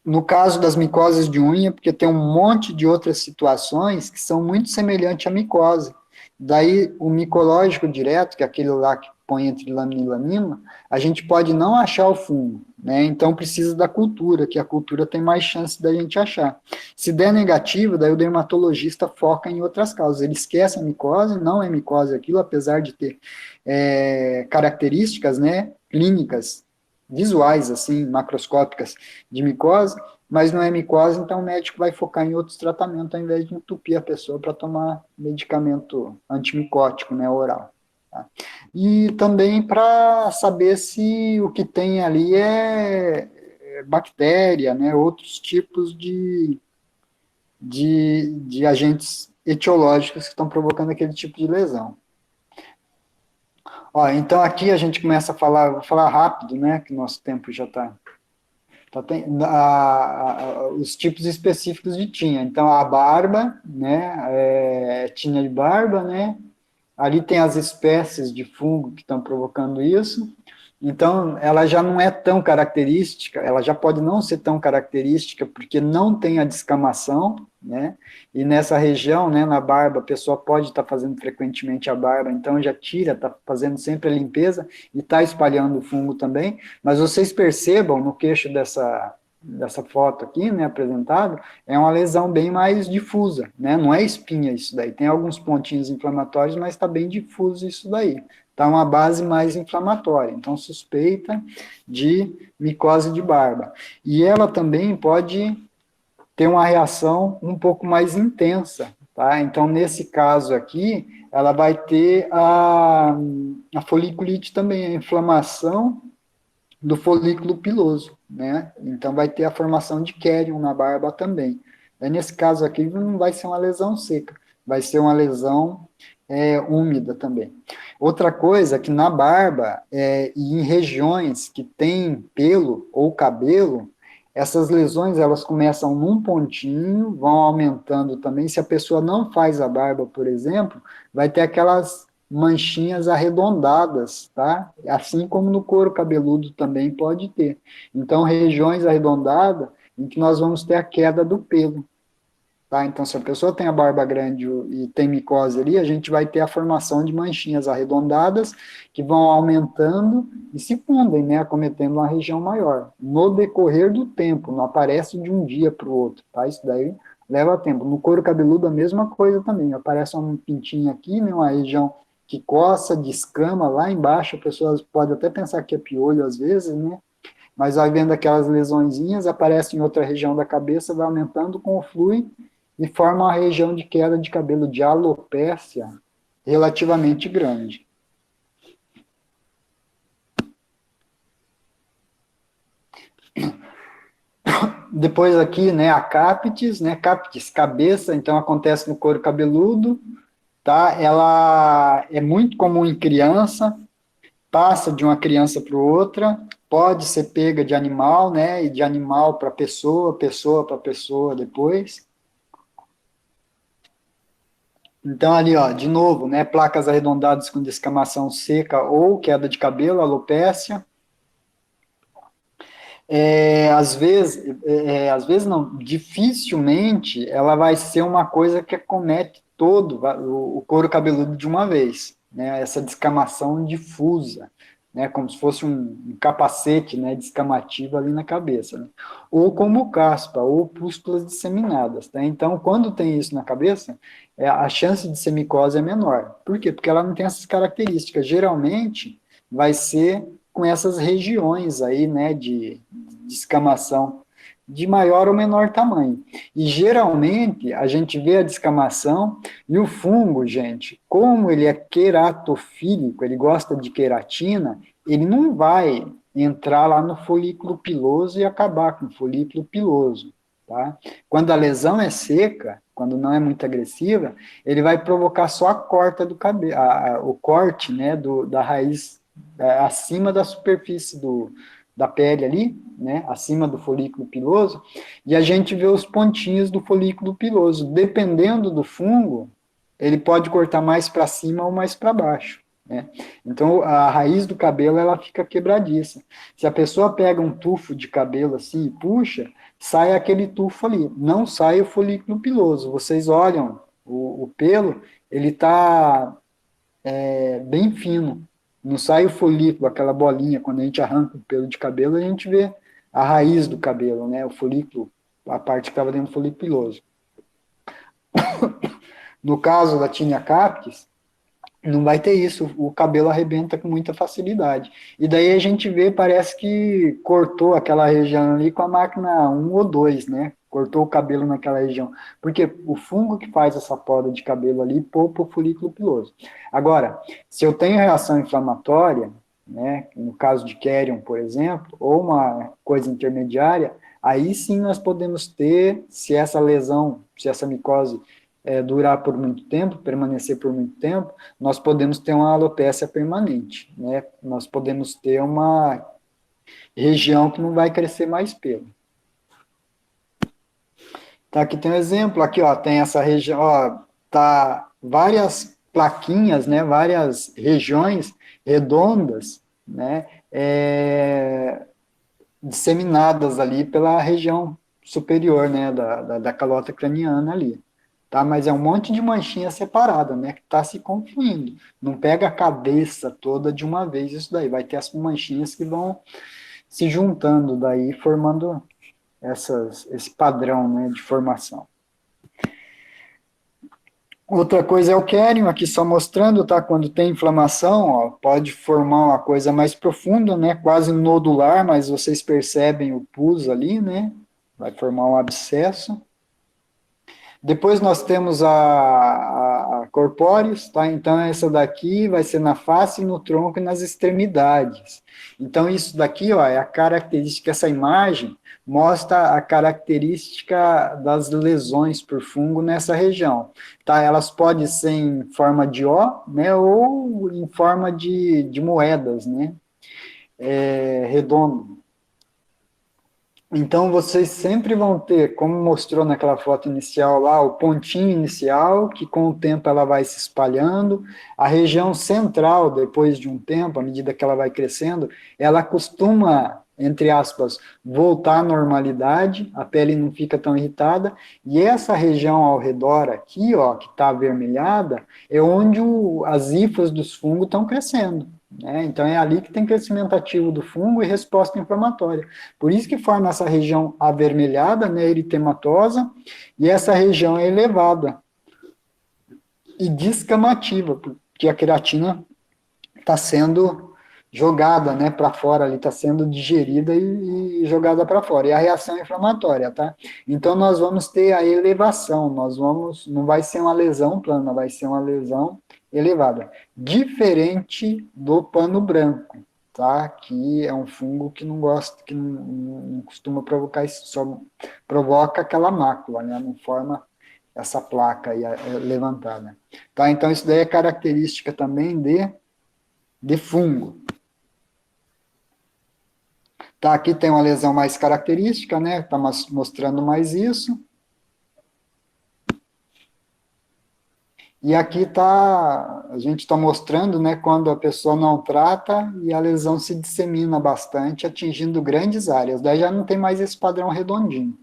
No caso das micoses de unha, porque tem um monte de outras situações que são muito semelhantes à micose. Daí, o micológico direto, que é aquele lá que põe entre lamina e lamina, a gente pode não achar o fungo, né? Então, precisa da cultura, que a cultura tem mais chance da gente achar. Se der negativo, daí o dermatologista foca em outras causas. Ele esquece a micose, não é micose aquilo, apesar de ter características, né, clínicas, visuais, assim, macroscópicas de micose, mas não é micose, então o médico vai focar em outros tratamentos, ao invés de entupir a pessoa para tomar medicamento antimicótico, né, oral. Tá? E também para saber se o que tem ali é bactéria, né, outros tipos de agentes etiológicos que estão provocando aquele tipo de lesão. Ó, então aqui a gente começa a falar, vou falar rápido, né, que o nosso tempo já está os tipos específicos de tinha. Então, a barba, né, tinha de barba, né, ali tem as espécies de fungo que estão provocando isso, então ela já não é tão característica, ela já pode não ser tão característica, porque não tem a descamação, né, e nessa região, né, na barba, a pessoa pode estar fazendo frequentemente a barba, então já tira, está fazendo sempre a limpeza, e está espalhando o fungo também, mas vocês percebam no queixo dessa foto aqui, né, apresentado, é uma lesão bem mais difusa, né, não é espinha isso daí, tem alguns pontinhos inflamatórios, mas está bem difuso isso daí, está uma base mais inflamatória, então suspeita de micose de barba, e ela também pode ter uma reação um pouco mais intensa, tá, então nesse caso aqui, ela vai ter a foliculite também, a inflamação do folículo piloso, né? Então vai ter a formação de quérium na barba também. Aí, nesse caso aqui não vai ser uma lesão seca, vai ser uma lesão úmida também. Outra coisa é que na barba e em regiões que tem pelo ou cabelo, Essas lesões, elas começam num pontinho, vão aumentando também. Se a pessoa não faz a barba, por exemplo, vai ter aquelas manchinhas arredondadas, tá? Assim como no couro cabeludo também pode ter. Então, regiões arredondadas em que nós vamos ter a queda do pelo. Tá? Então, se a pessoa tem a barba grande e tem micose ali, a gente vai ter a formação de manchinhas arredondadas que vão aumentando e se fundem, né, acometendo uma região maior. No decorrer do tempo, não aparece de um dia para o outro, tá? Isso daí leva tempo. No couro cabeludo, a mesma coisa também. Aparece um pintinho aqui, né, uma região que coça, descama lá embaixo, a pessoa pode até pensar que é piolho às vezes, né? Mas vai vendo aquelas lesõezinhas, aparece em outra região da cabeça, vai aumentando com o flui e forma uma região de queda de cabelo de alopécia relativamente grande. Depois aqui, né, a capitis, né, capitis, cabeça, então acontece no couro cabeludo, tá? Ela é muito comum em criança, passa de uma criança para outra, pode ser pega de animal, né, e de animal para pessoa, pessoa para pessoa depois. Então, ali, ó, de novo, né, placas arredondadas com descamação seca ou queda de cabelo, alopécia. Às vezes não, dificilmente ela vai ser uma coisa que acomete todo o couro cabeludo de uma vez, né, essa descamação difusa, né, como se fosse um capacete, né, descamativo ali na cabeça, né, ou como caspa, ou pústulas disseminadas, tá? Então, quando tem isso na cabeça, a chance de ser micose é menor. Por quê? Porque ela não tem essas características. Geralmente, vai ser com essas regiões aí, né, de descamação de maior ou menor tamanho. E geralmente a gente vê a descamação e o fungo, gente, como ele é queratofílico, ele gosta de queratina, ele não vai entrar lá no folículo piloso e acabar com o folículo piloso, tá? Quando a lesão é seca, quando não é muito agressiva, ele vai provocar só a corta do cabelo, o corte, né, da raiz acima da superfície da pele ali, né, acima do folículo piloso, e a gente vê os pontinhos do folículo piloso. Dependendo do fungo, ele pode cortar mais para cima ou mais para baixo, né? Então, a raiz do cabelo, ela fica quebradiça. Se a pessoa pega um tufo de cabelo assim e puxa, sai aquele tufo ali, não sai o folículo piloso. Vocês olham o pelo, ele está bem fino, não sai o folículo, aquela bolinha, quando a gente arranca o pelo de cabelo, a gente vê a raiz do cabelo, né, o folículo, a parte que estava dentro do folículo piloso. No caso da tinea capitis, não vai ter isso, o cabelo arrebenta com muita facilidade. E daí a gente vê, parece que cortou aquela região ali com a máquina 1 ou 2, né? Cortou o cabelo naquela região. Porque o fungo que faz essa poda de cabelo ali poupa o folículo piloso. Agora, se eu tenho reação inflamatória, né, no caso de Kerion, por exemplo, ou uma coisa intermediária, aí sim nós podemos ter, se essa lesão, se essa micose durar por muito tempo, permanecer por muito tempo, nós podemos ter uma alopécia permanente, né? Nós podemos ter uma região que não vai crescer mais pelo. Tá, aqui tem um exemplo, aqui ó, tem essa região, ó, tá várias plaquinhas, né, várias regiões redondas, né, disseminadas ali pela região superior, né, da calota craniana ali. Tá? Mas é um monte de manchinha separada, né, que está se confluindo. Não pega a cabeça toda de uma vez isso daí, vai ter as manchinhas que vão se juntando daí, formando esse padrão, né, de formação. Outra coisa é o Kerion, aqui só mostrando, tá, quando tem inflamação, ó, pode formar uma coisa mais profunda, né, quase nodular, mas vocês percebem o pus ali, né, vai formar um abscesso. Depois nós temos a corpóreos, tá? Então essa daqui vai ser na face, no tronco e nas extremidades. Então isso daqui, ó, é a característica, essa imagem mostra a característica das lesões por fungo nessa região, tá? Elas podem ser em forma de O, né, ou em forma de moedas, né, redondo. Então, vocês sempre vão ter, como mostrou naquela foto inicial lá, o pontinho inicial, que com o tempo ela vai se espalhando, a região central, depois de um tempo, à medida que ela vai crescendo, ela costuma, entre aspas, voltar à normalidade, a pele não fica tão irritada, e essa região ao redor aqui, ó, que está avermelhada, é onde as hifas dos fungos estão crescendo. Né? Então, é ali que tem crescimento ativo do fungo e resposta inflamatória. Por isso que forma essa região avermelhada, né, eritematosa, e essa região é elevada e descamativa, porque a queratina está sendo jogada, né, para fora, ali está sendo digerida e jogada para fora. E a reação inflamatória, tá? Então nós vamos ter a elevação, não vai ser uma lesão plana, vai ser uma lesão elevada, diferente do pano branco, tá? Que é um fungo que não gosta, que não costuma provocar isso, só provoca aquela mácula, né? Não forma essa placa aí levantada. Tá? Então isso daí é característica também de fungo. Tá, aqui tem uma lesão mais característica, né? Tá mostrando mais isso. E aqui tá, a gente está mostrando, né, quando a pessoa não trata e a lesão se dissemina bastante, atingindo grandes áreas. Daí já não tem mais esse padrão redondinho.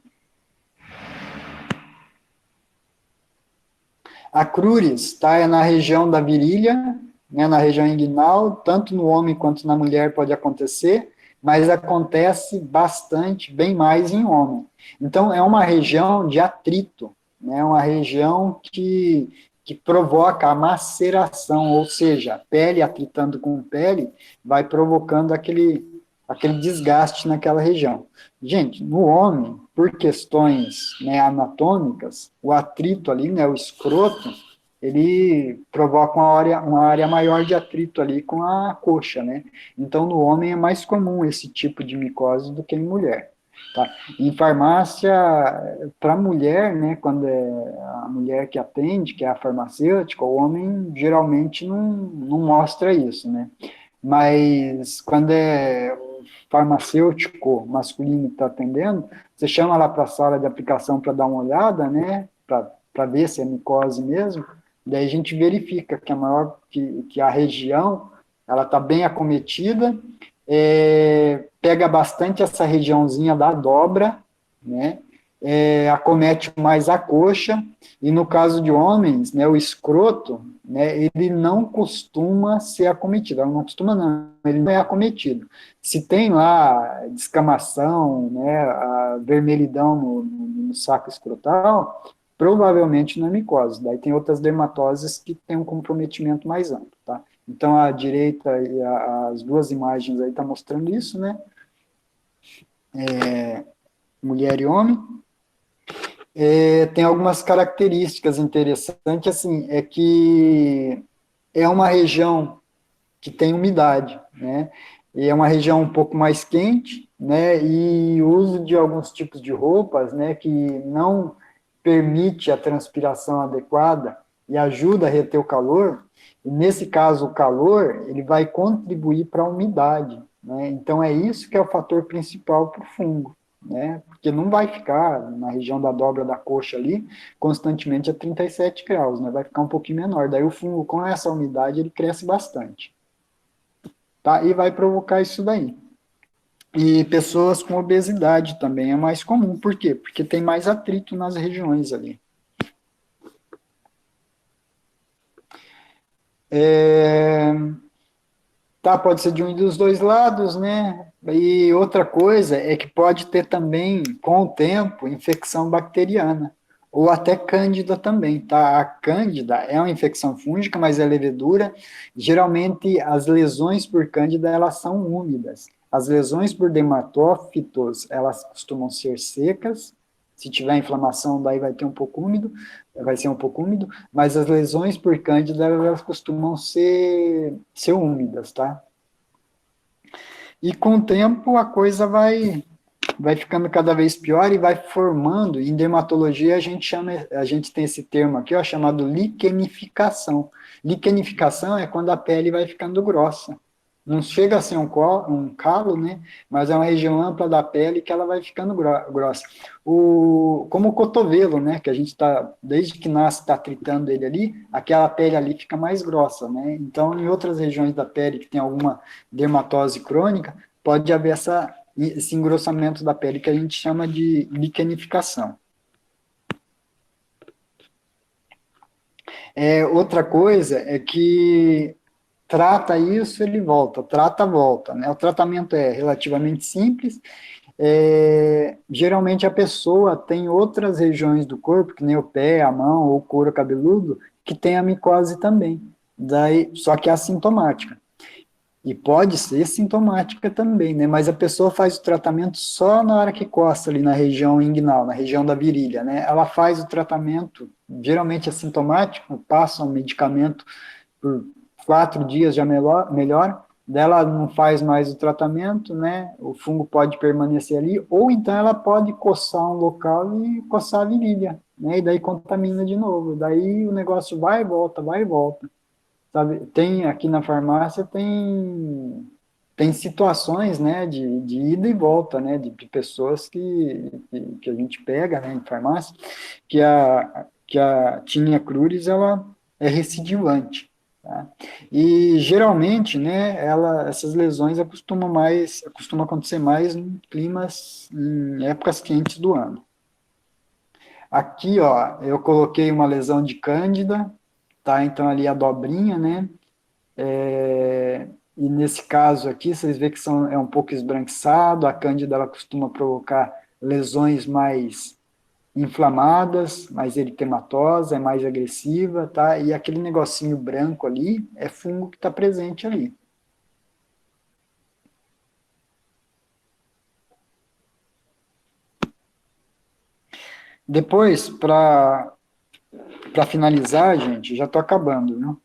A cruris, tá, é na região da virilha, né, na região inguinal, tanto no homem quanto na mulher pode acontecer, mas acontece bastante, bem mais em homem. Então, é uma região de atrito, né, uma região que provoca a maceração, ou seja, pele atritando com pele, vai provocando aquele desgaste naquela região. Gente, no homem, por questões, né, anatômicas, o atrito ali, né, o escroto, ele provoca uma área maior de atrito ali com a coxa, né? Então, no homem é mais comum esse tipo de micose do que em mulher. Tá? Em farmácia, para mulher, né, quando é a mulher que atende, que é a farmacêutica, o homem geralmente não mostra isso, né? Mas quando é o farmacêutico masculino que está atendendo, você chama lá para a sala de aplicação para dar uma olhada, né, para ver se é micose mesmo, daí a gente verifica que que a região ela está bem acometida, pega bastante essa regiãozinha da dobra, né, acomete mais a coxa, e no caso de homens, né, o escroto, né, ele não costuma ser acometido, ele não é acometido. Se tem lá descamação, né, a vermelhidão no saco escrotal, provavelmente não é micose, daí tem outras dermatoses que tem um comprometimento mais amplo, tá? Então, a direita e as duas imagens aí tá mostrando isso, né? Mulher e homem. Tem algumas características interessantes, assim, é que é uma região que tem umidade, né? E é uma região um pouco mais quente, né? E o uso de alguns tipos de roupas, né? Que não permite a transpiração adequada e ajuda a reter o calor. E nesse caso, o calor, ele vai contribuir para a umidade, né? Então, é isso que é o fator principal para o fungo, né? Porque não vai ficar na região da dobra da coxa ali, constantemente a 37 graus, né? Vai ficar um pouquinho menor. Daí o fungo, com essa umidade, ele cresce bastante. Tá? E vai provocar isso daí. E pessoas com obesidade também é mais comum. Por quê? Porque tem mais atrito nas regiões ali. Tá, pode ser de um e dos dois lados, né? E outra coisa é que pode ter também, com o tempo, infecção bacteriana, ou até cândida também, tá? A cândida é uma infecção fúngica, mas é levedura. Geralmente, as lesões por cândida, elas são úmidas. As lesões por dermatófitos, elas costumam ser secas. Se tiver inflamação, daí vai ter um pouco úmido, vai ser um pouco úmido, mas as lesões por cândida, elas costumam ser úmidas, tá? E com o tempo a coisa vai ficando cada vez pior e vai formando, em dermatologia a gente tem esse termo aqui, ó, chamado liquenificação. Liquenificação é quando a pele vai ficando grossa, Não chega a ser um calo, né? Mas é uma região ampla da pele que ela vai ficando grossa. Como o cotovelo, né? Que a gente está, desde que nasce, está tritando ele ali, aquela pele ali fica mais grossa, né? Então, em outras regiões da pele que tem alguma dermatose crônica, pode haver esse engrossamento da pele que a gente chama de liquenificação. Outra coisa é que trata isso, ele volta, trata, volta, né? O tratamento é relativamente simples. Geralmente a pessoa tem outras regiões do corpo, que nem o pé, a mão ou o couro cabeludo, que tem a micose também. Daí, só que é assintomática. E pode ser sintomática também, né? Mas a pessoa faz o tratamento só na hora que coça ali na região inguinal, na região da virilha, né? Ela faz o tratamento, geralmente é sintomático, passa um medicamento por 4 dias já melhora, dela não faz mais o tratamento, né? O fungo pode permanecer ali, ou então ela pode coçar um local e coçar a virilha, né? E daí contamina de novo. Daí o negócio vai e volta, vai e volta. Sabe? Tem aqui na farmácia tem situações, né, de ida e volta, né, de pessoas que a gente pega, né, em farmácia, que a tinea cruris, ela é recidivante, tá? E geralmente, né, essas lesões costumam acontecer mais em épocas quentes do ano. Aqui, ó, eu coloquei uma lesão de cândida, tá? Então ali a dobrinha, né? E nesse caso aqui, vocês veem que é um pouco esbranquiçado, a cândida ela costuma provocar lesões mais inflamadas, mais eritematosa, é mais agressiva, tá? E aquele negocinho branco ali é fungo que está presente ali. Depois, para finalizar, gente, já estou acabando, viu?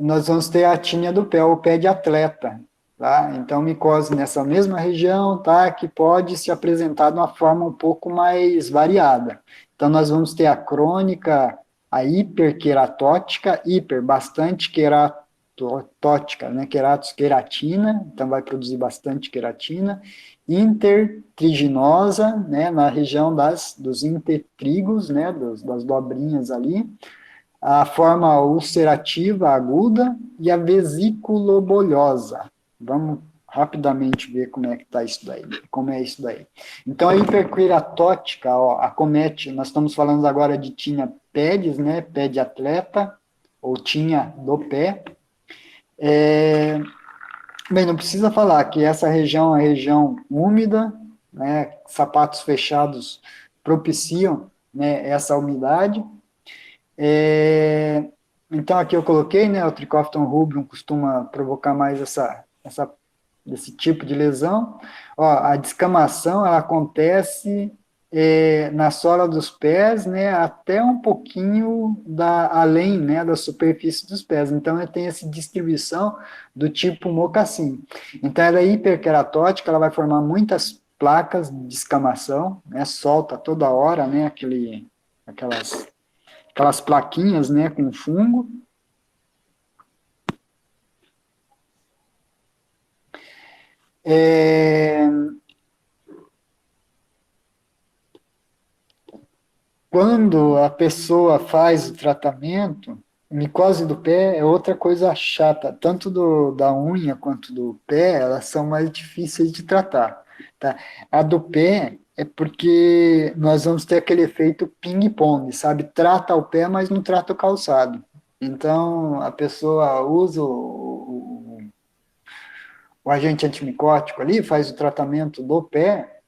Nós vamos ter a tínia do pé, o pé de atleta, tá? Então, micose nessa mesma região, tá? Que pode se apresentar de uma forma um pouco mais variada. Então, nós vamos ter a crônica, a hiperqueratótica, bastante queratótica, né? Queratos, queratina, então vai produzir bastante queratina, intertriginosa, né? Na região dos intertrigos, né? Das dobrinhas ali, a forma ulcerativa aguda e a vesiculobolhosa. Vamos rapidamente ver como é que tá isso daí, como é isso daí. Então, a hiperqueratótica, ó, acomete, nós estamos falando agora de tinea pedis, né, pé de atleta, ou tinea do pé. Bem, não precisa falar que essa região é uma região úmida, né, sapatos fechados propiciam, né, essa umidade. Então, aqui eu coloquei, né, o Trichophyton rubrum costuma provocar mais esse tipo de lesão. Ó, a descamação, ela acontece na sola dos pés, né, até um pouquinho além, né, da superfície dos pés. Então, ela tem essa distribuição do tipo mocassim. Então, ela é hiperqueratótica, ela vai formar muitas placas de descamação, né, solta toda hora, né, aquelas plaquinhas, né, com fungo. Quando a pessoa faz o tratamento, micose do pé é outra coisa chata, tanto da unha quanto do pé, elas são mais difíceis de tratar, tá? A do pé é porque nós vamos ter aquele efeito ping-pong, sabe? Trata o pé, mas não trata o calçado. Então, a pessoa usa o agente antimicótico ali, faz o tratamento do pé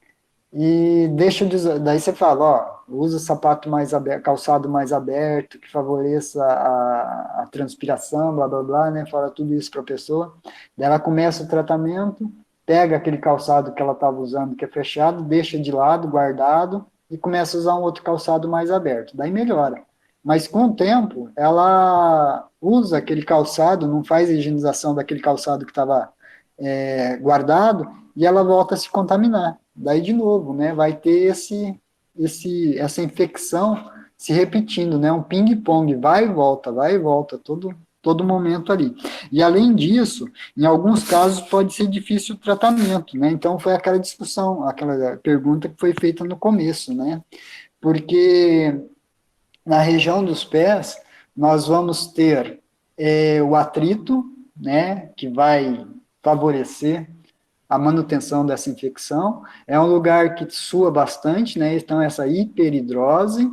e deixa de usar. Daí você fala, ó, usa o sapato mais aberto, calçado mais aberto, que favoreça a transpiração, blá blá blá, né? Fala tudo isso para a pessoa. Daí ela começa o tratamento, pega aquele calçado que ela estava usando, que é fechado, deixa de lado, guardado, e começa a usar um outro calçado mais aberto. Daí melhora. Mas com o tempo, ela usa aquele calçado, não faz a higienização daquele calçado que estava guardado, e ela volta a se contaminar. Daí, de novo, né, vai ter essa infecção se repetindo, né, um ping-pong, vai e volta, todo momento ali. E, além disso, em alguns casos pode ser difícil o tratamento, né? Então, foi aquela discussão, aquela pergunta que foi feita no começo, né? Porque na região dos pés, nós vamos ter o atrito, né? Que vai favorecer a manutenção dessa infecção. É um lugar que sua bastante, né? Então, essa hiperidrose.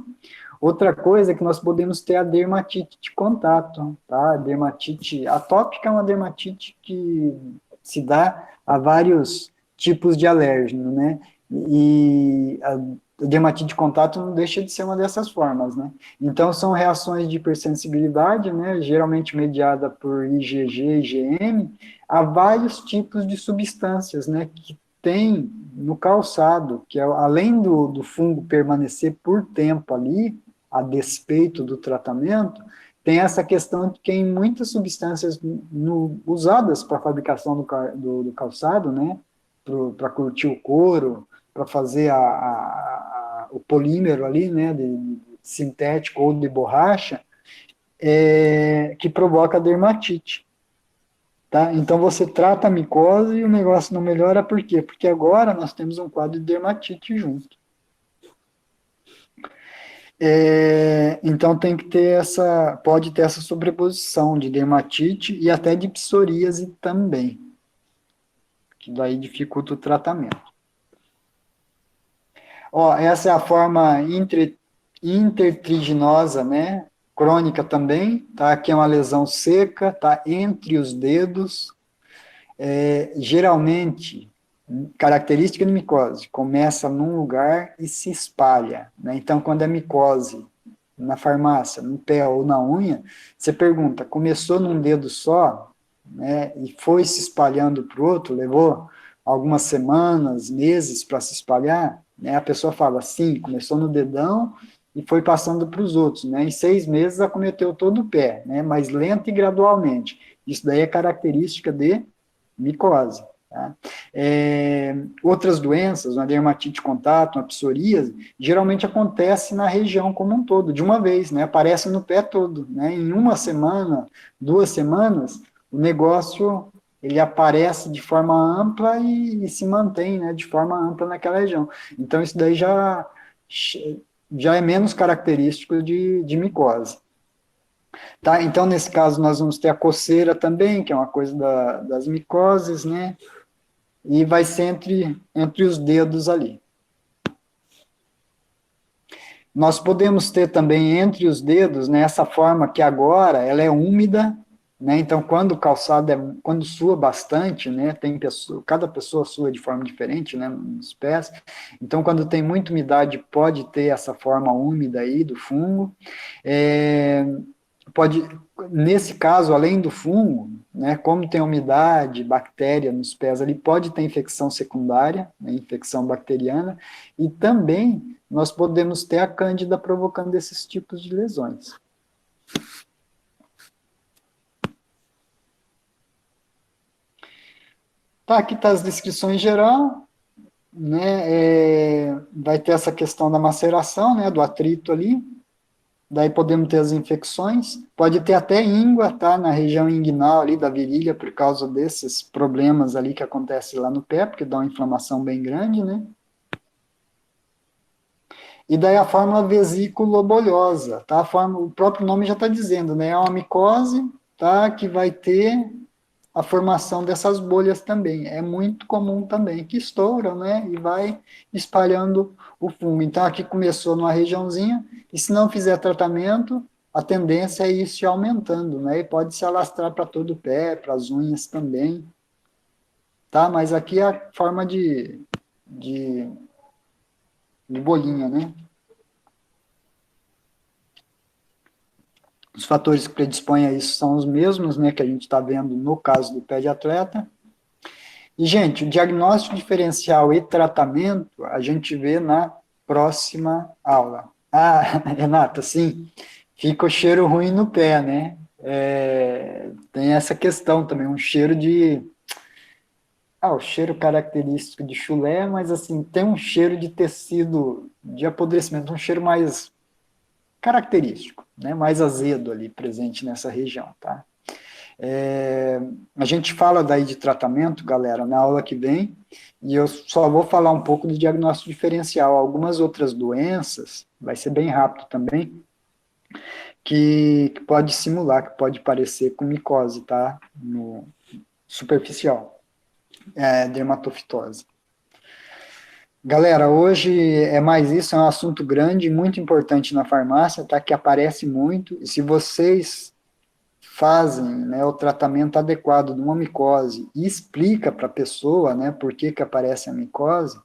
Outra coisa é que nós podemos ter a dermatite de contato, tá? A dermatite atópica é uma dermatite que se dá a vários tipos de alérgeno, né? E a dermatite de contato não deixa de ser uma dessas formas, né? Então, são reações de hipersensibilidade, né? Geralmente mediada por IgG e IgM, a vários tipos de substâncias, né? Que tem no calçado, que é, além do fungo permanecer por tempo ali, a despeito do tratamento, tem essa questão de que em muitas substâncias usadas para a fabricação do calçado, né, para curtir o couro, para fazer o polímero ali, né, de sintético ou de borracha, que provoca dermatite. Tá? Então, você trata a micose e o negócio não melhora, por quê? Porque agora nós temos um quadro de dermatite junto. Então tem que ter pode ter essa sobreposição de dermatite e até de psoríase também, que daí dificulta o tratamento. Ó, essa é a forma intertriginosa, né, crônica também, tá, que é uma lesão seca, tá, entre os dedos, geralmente, característica de micose, começa num lugar e se espalha, né, então quando é micose na farmácia, no pé ou na unha, você pergunta, começou num dedo só, né, e foi se espalhando para o outro, levou algumas semanas, meses para se espalhar, né, a pessoa fala, sim, começou no dedão e foi passando para os outros, né, em 6 meses acometeu todo o pé, né, mas lento e gradualmente. Isso daí é característica de micose. Tá? Outras doenças, uma dermatite de contato, uma psoríase, geralmente acontece na região como um todo, de uma vez, né? Aparece no pé todo, né? Em 1 semana, 2 semanas, o negócio ele aparece de forma ampla e se mantém, né? De forma ampla naquela região. Então isso daí já é menos característico de micose. Tá? Então, nesse caso, nós vamos ter a coceira também, que é uma coisa das micoses, né? E vai ser entre os dedos ali. Nós podemos ter também entre os dedos, né, essa forma que agora ela é úmida, né, então quando o calçado quando sua bastante, né, cada pessoa sua de forma diferente, né, nos pés, então quando tem muita umidade pode ter essa forma úmida aí do fungo, nesse caso, além do fungo, né, como tem umidade, bactéria nos pés ali, pode ter infecção secundária, né, infecção bacteriana, e também nós podemos ter a cândida provocando esses tipos de lesões. Tá, aqui está as descrições geral, né, vai ter essa questão da maceração, né, do atrito ali, daí podemos ter as infecções, pode ter até íngua, tá, na região inguinal ali da virilha, por causa desses problemas ali que acontecem lá no pé, porque dá uma inflamação bem grande, né? E daí a fórmula vesiculobolhosa, tá? O próprio nome já está dizendo, né? É uma micose, tá, que vai ter a formação dessas bolhas também. É muito comum também, que estouram, né, e vai espalhando o fungo. Então, aqui começou numa regiãozinha, e se não fizer tratamento, a tendência é ir se aumentando, né, e pode se alastrar para todo o pé, para as unhas também, tá? Mas aqui é a forma de bolinha, né? Os fatores que predispõem a isso são os mesmos, né, que a gente está vendo no caso do pé de atleta. E, gente, o diagnóstico diferencial e tratamento a gente vê na próxima aula. Ah, Renata, sim, fica o cheiro ruim no pé, né? Tem essa questão também, um cheiro o cheiro característico de chulé, mas, assim, tem um cheiro de tecido, de apodrecimento, um cheiro mais característico, né? Mais azedo ali, presente nessa região, tá? A gente fala daí de tratamento, galera, na aula que vem, e eu só vou falar um pouco do diagnóstico diferencial. Algumas outras doenças, vai ser bem rápido também, que pode simular, que pode parecer com micose, tá? No superficial, dermatofitose. Galera, hoje é mais isso, é um assunto grande, muito importante na farmácia, tá? Que aparece muito, e se vocês fazem, né, o tratamento adequado de uma micose e explica para a pessoa, né, por que aparece a micose,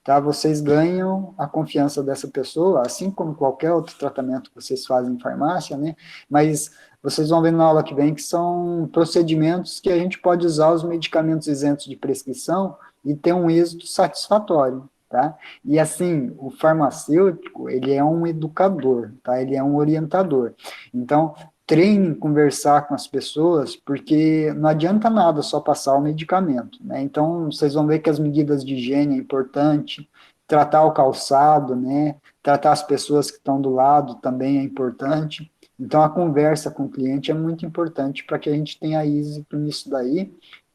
tá? Vocês ganham a confiança dessa pessoa, assim como qualquer outro tratamento que vocês fazem em farmácia, né? Mas vocês vão ver na aula que vem que são procedimentos que a gente pode usar os medicamentos isentos de prescrição e ter um êxito satisfatório, tá? E assim, o farmacêutico, ele é um educador, tá? Ele é um orientador. Então, treine em conversar com as pessoas, porque não adianta nada só passar o medicamento, né? Então, vocês vão ver que as medidas de higiene é importante, tratar o calçado, né? Tratar as pessoas que estão do lado também é importante. Então, a conversa com o cliente é muito importante para que a gente tenha êxito nisso daí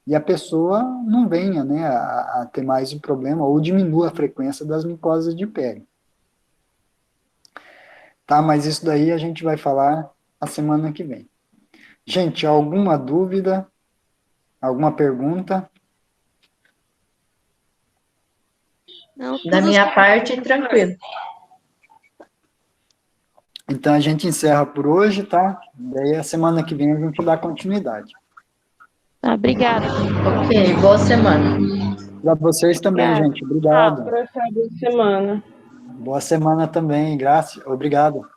e a pessoa não venha, né, a ter mais um problema ou diminua a frequência das micoses de pele. Tá, mas isso daí a gente vai falar a semana que vem. Gente, alguma dúvida? Alguma pergunta? Não, Da minha parte, tranquilo. Então a gente encerra por hoje, tá? Daí a semana que vem a gente dá continuidade. Tá, obrigada. Ok, boa semana. Para vocês também, Obrigada. gente. Obrigado. Por essa boa semana. Boa semana também, Graça. Obrigado.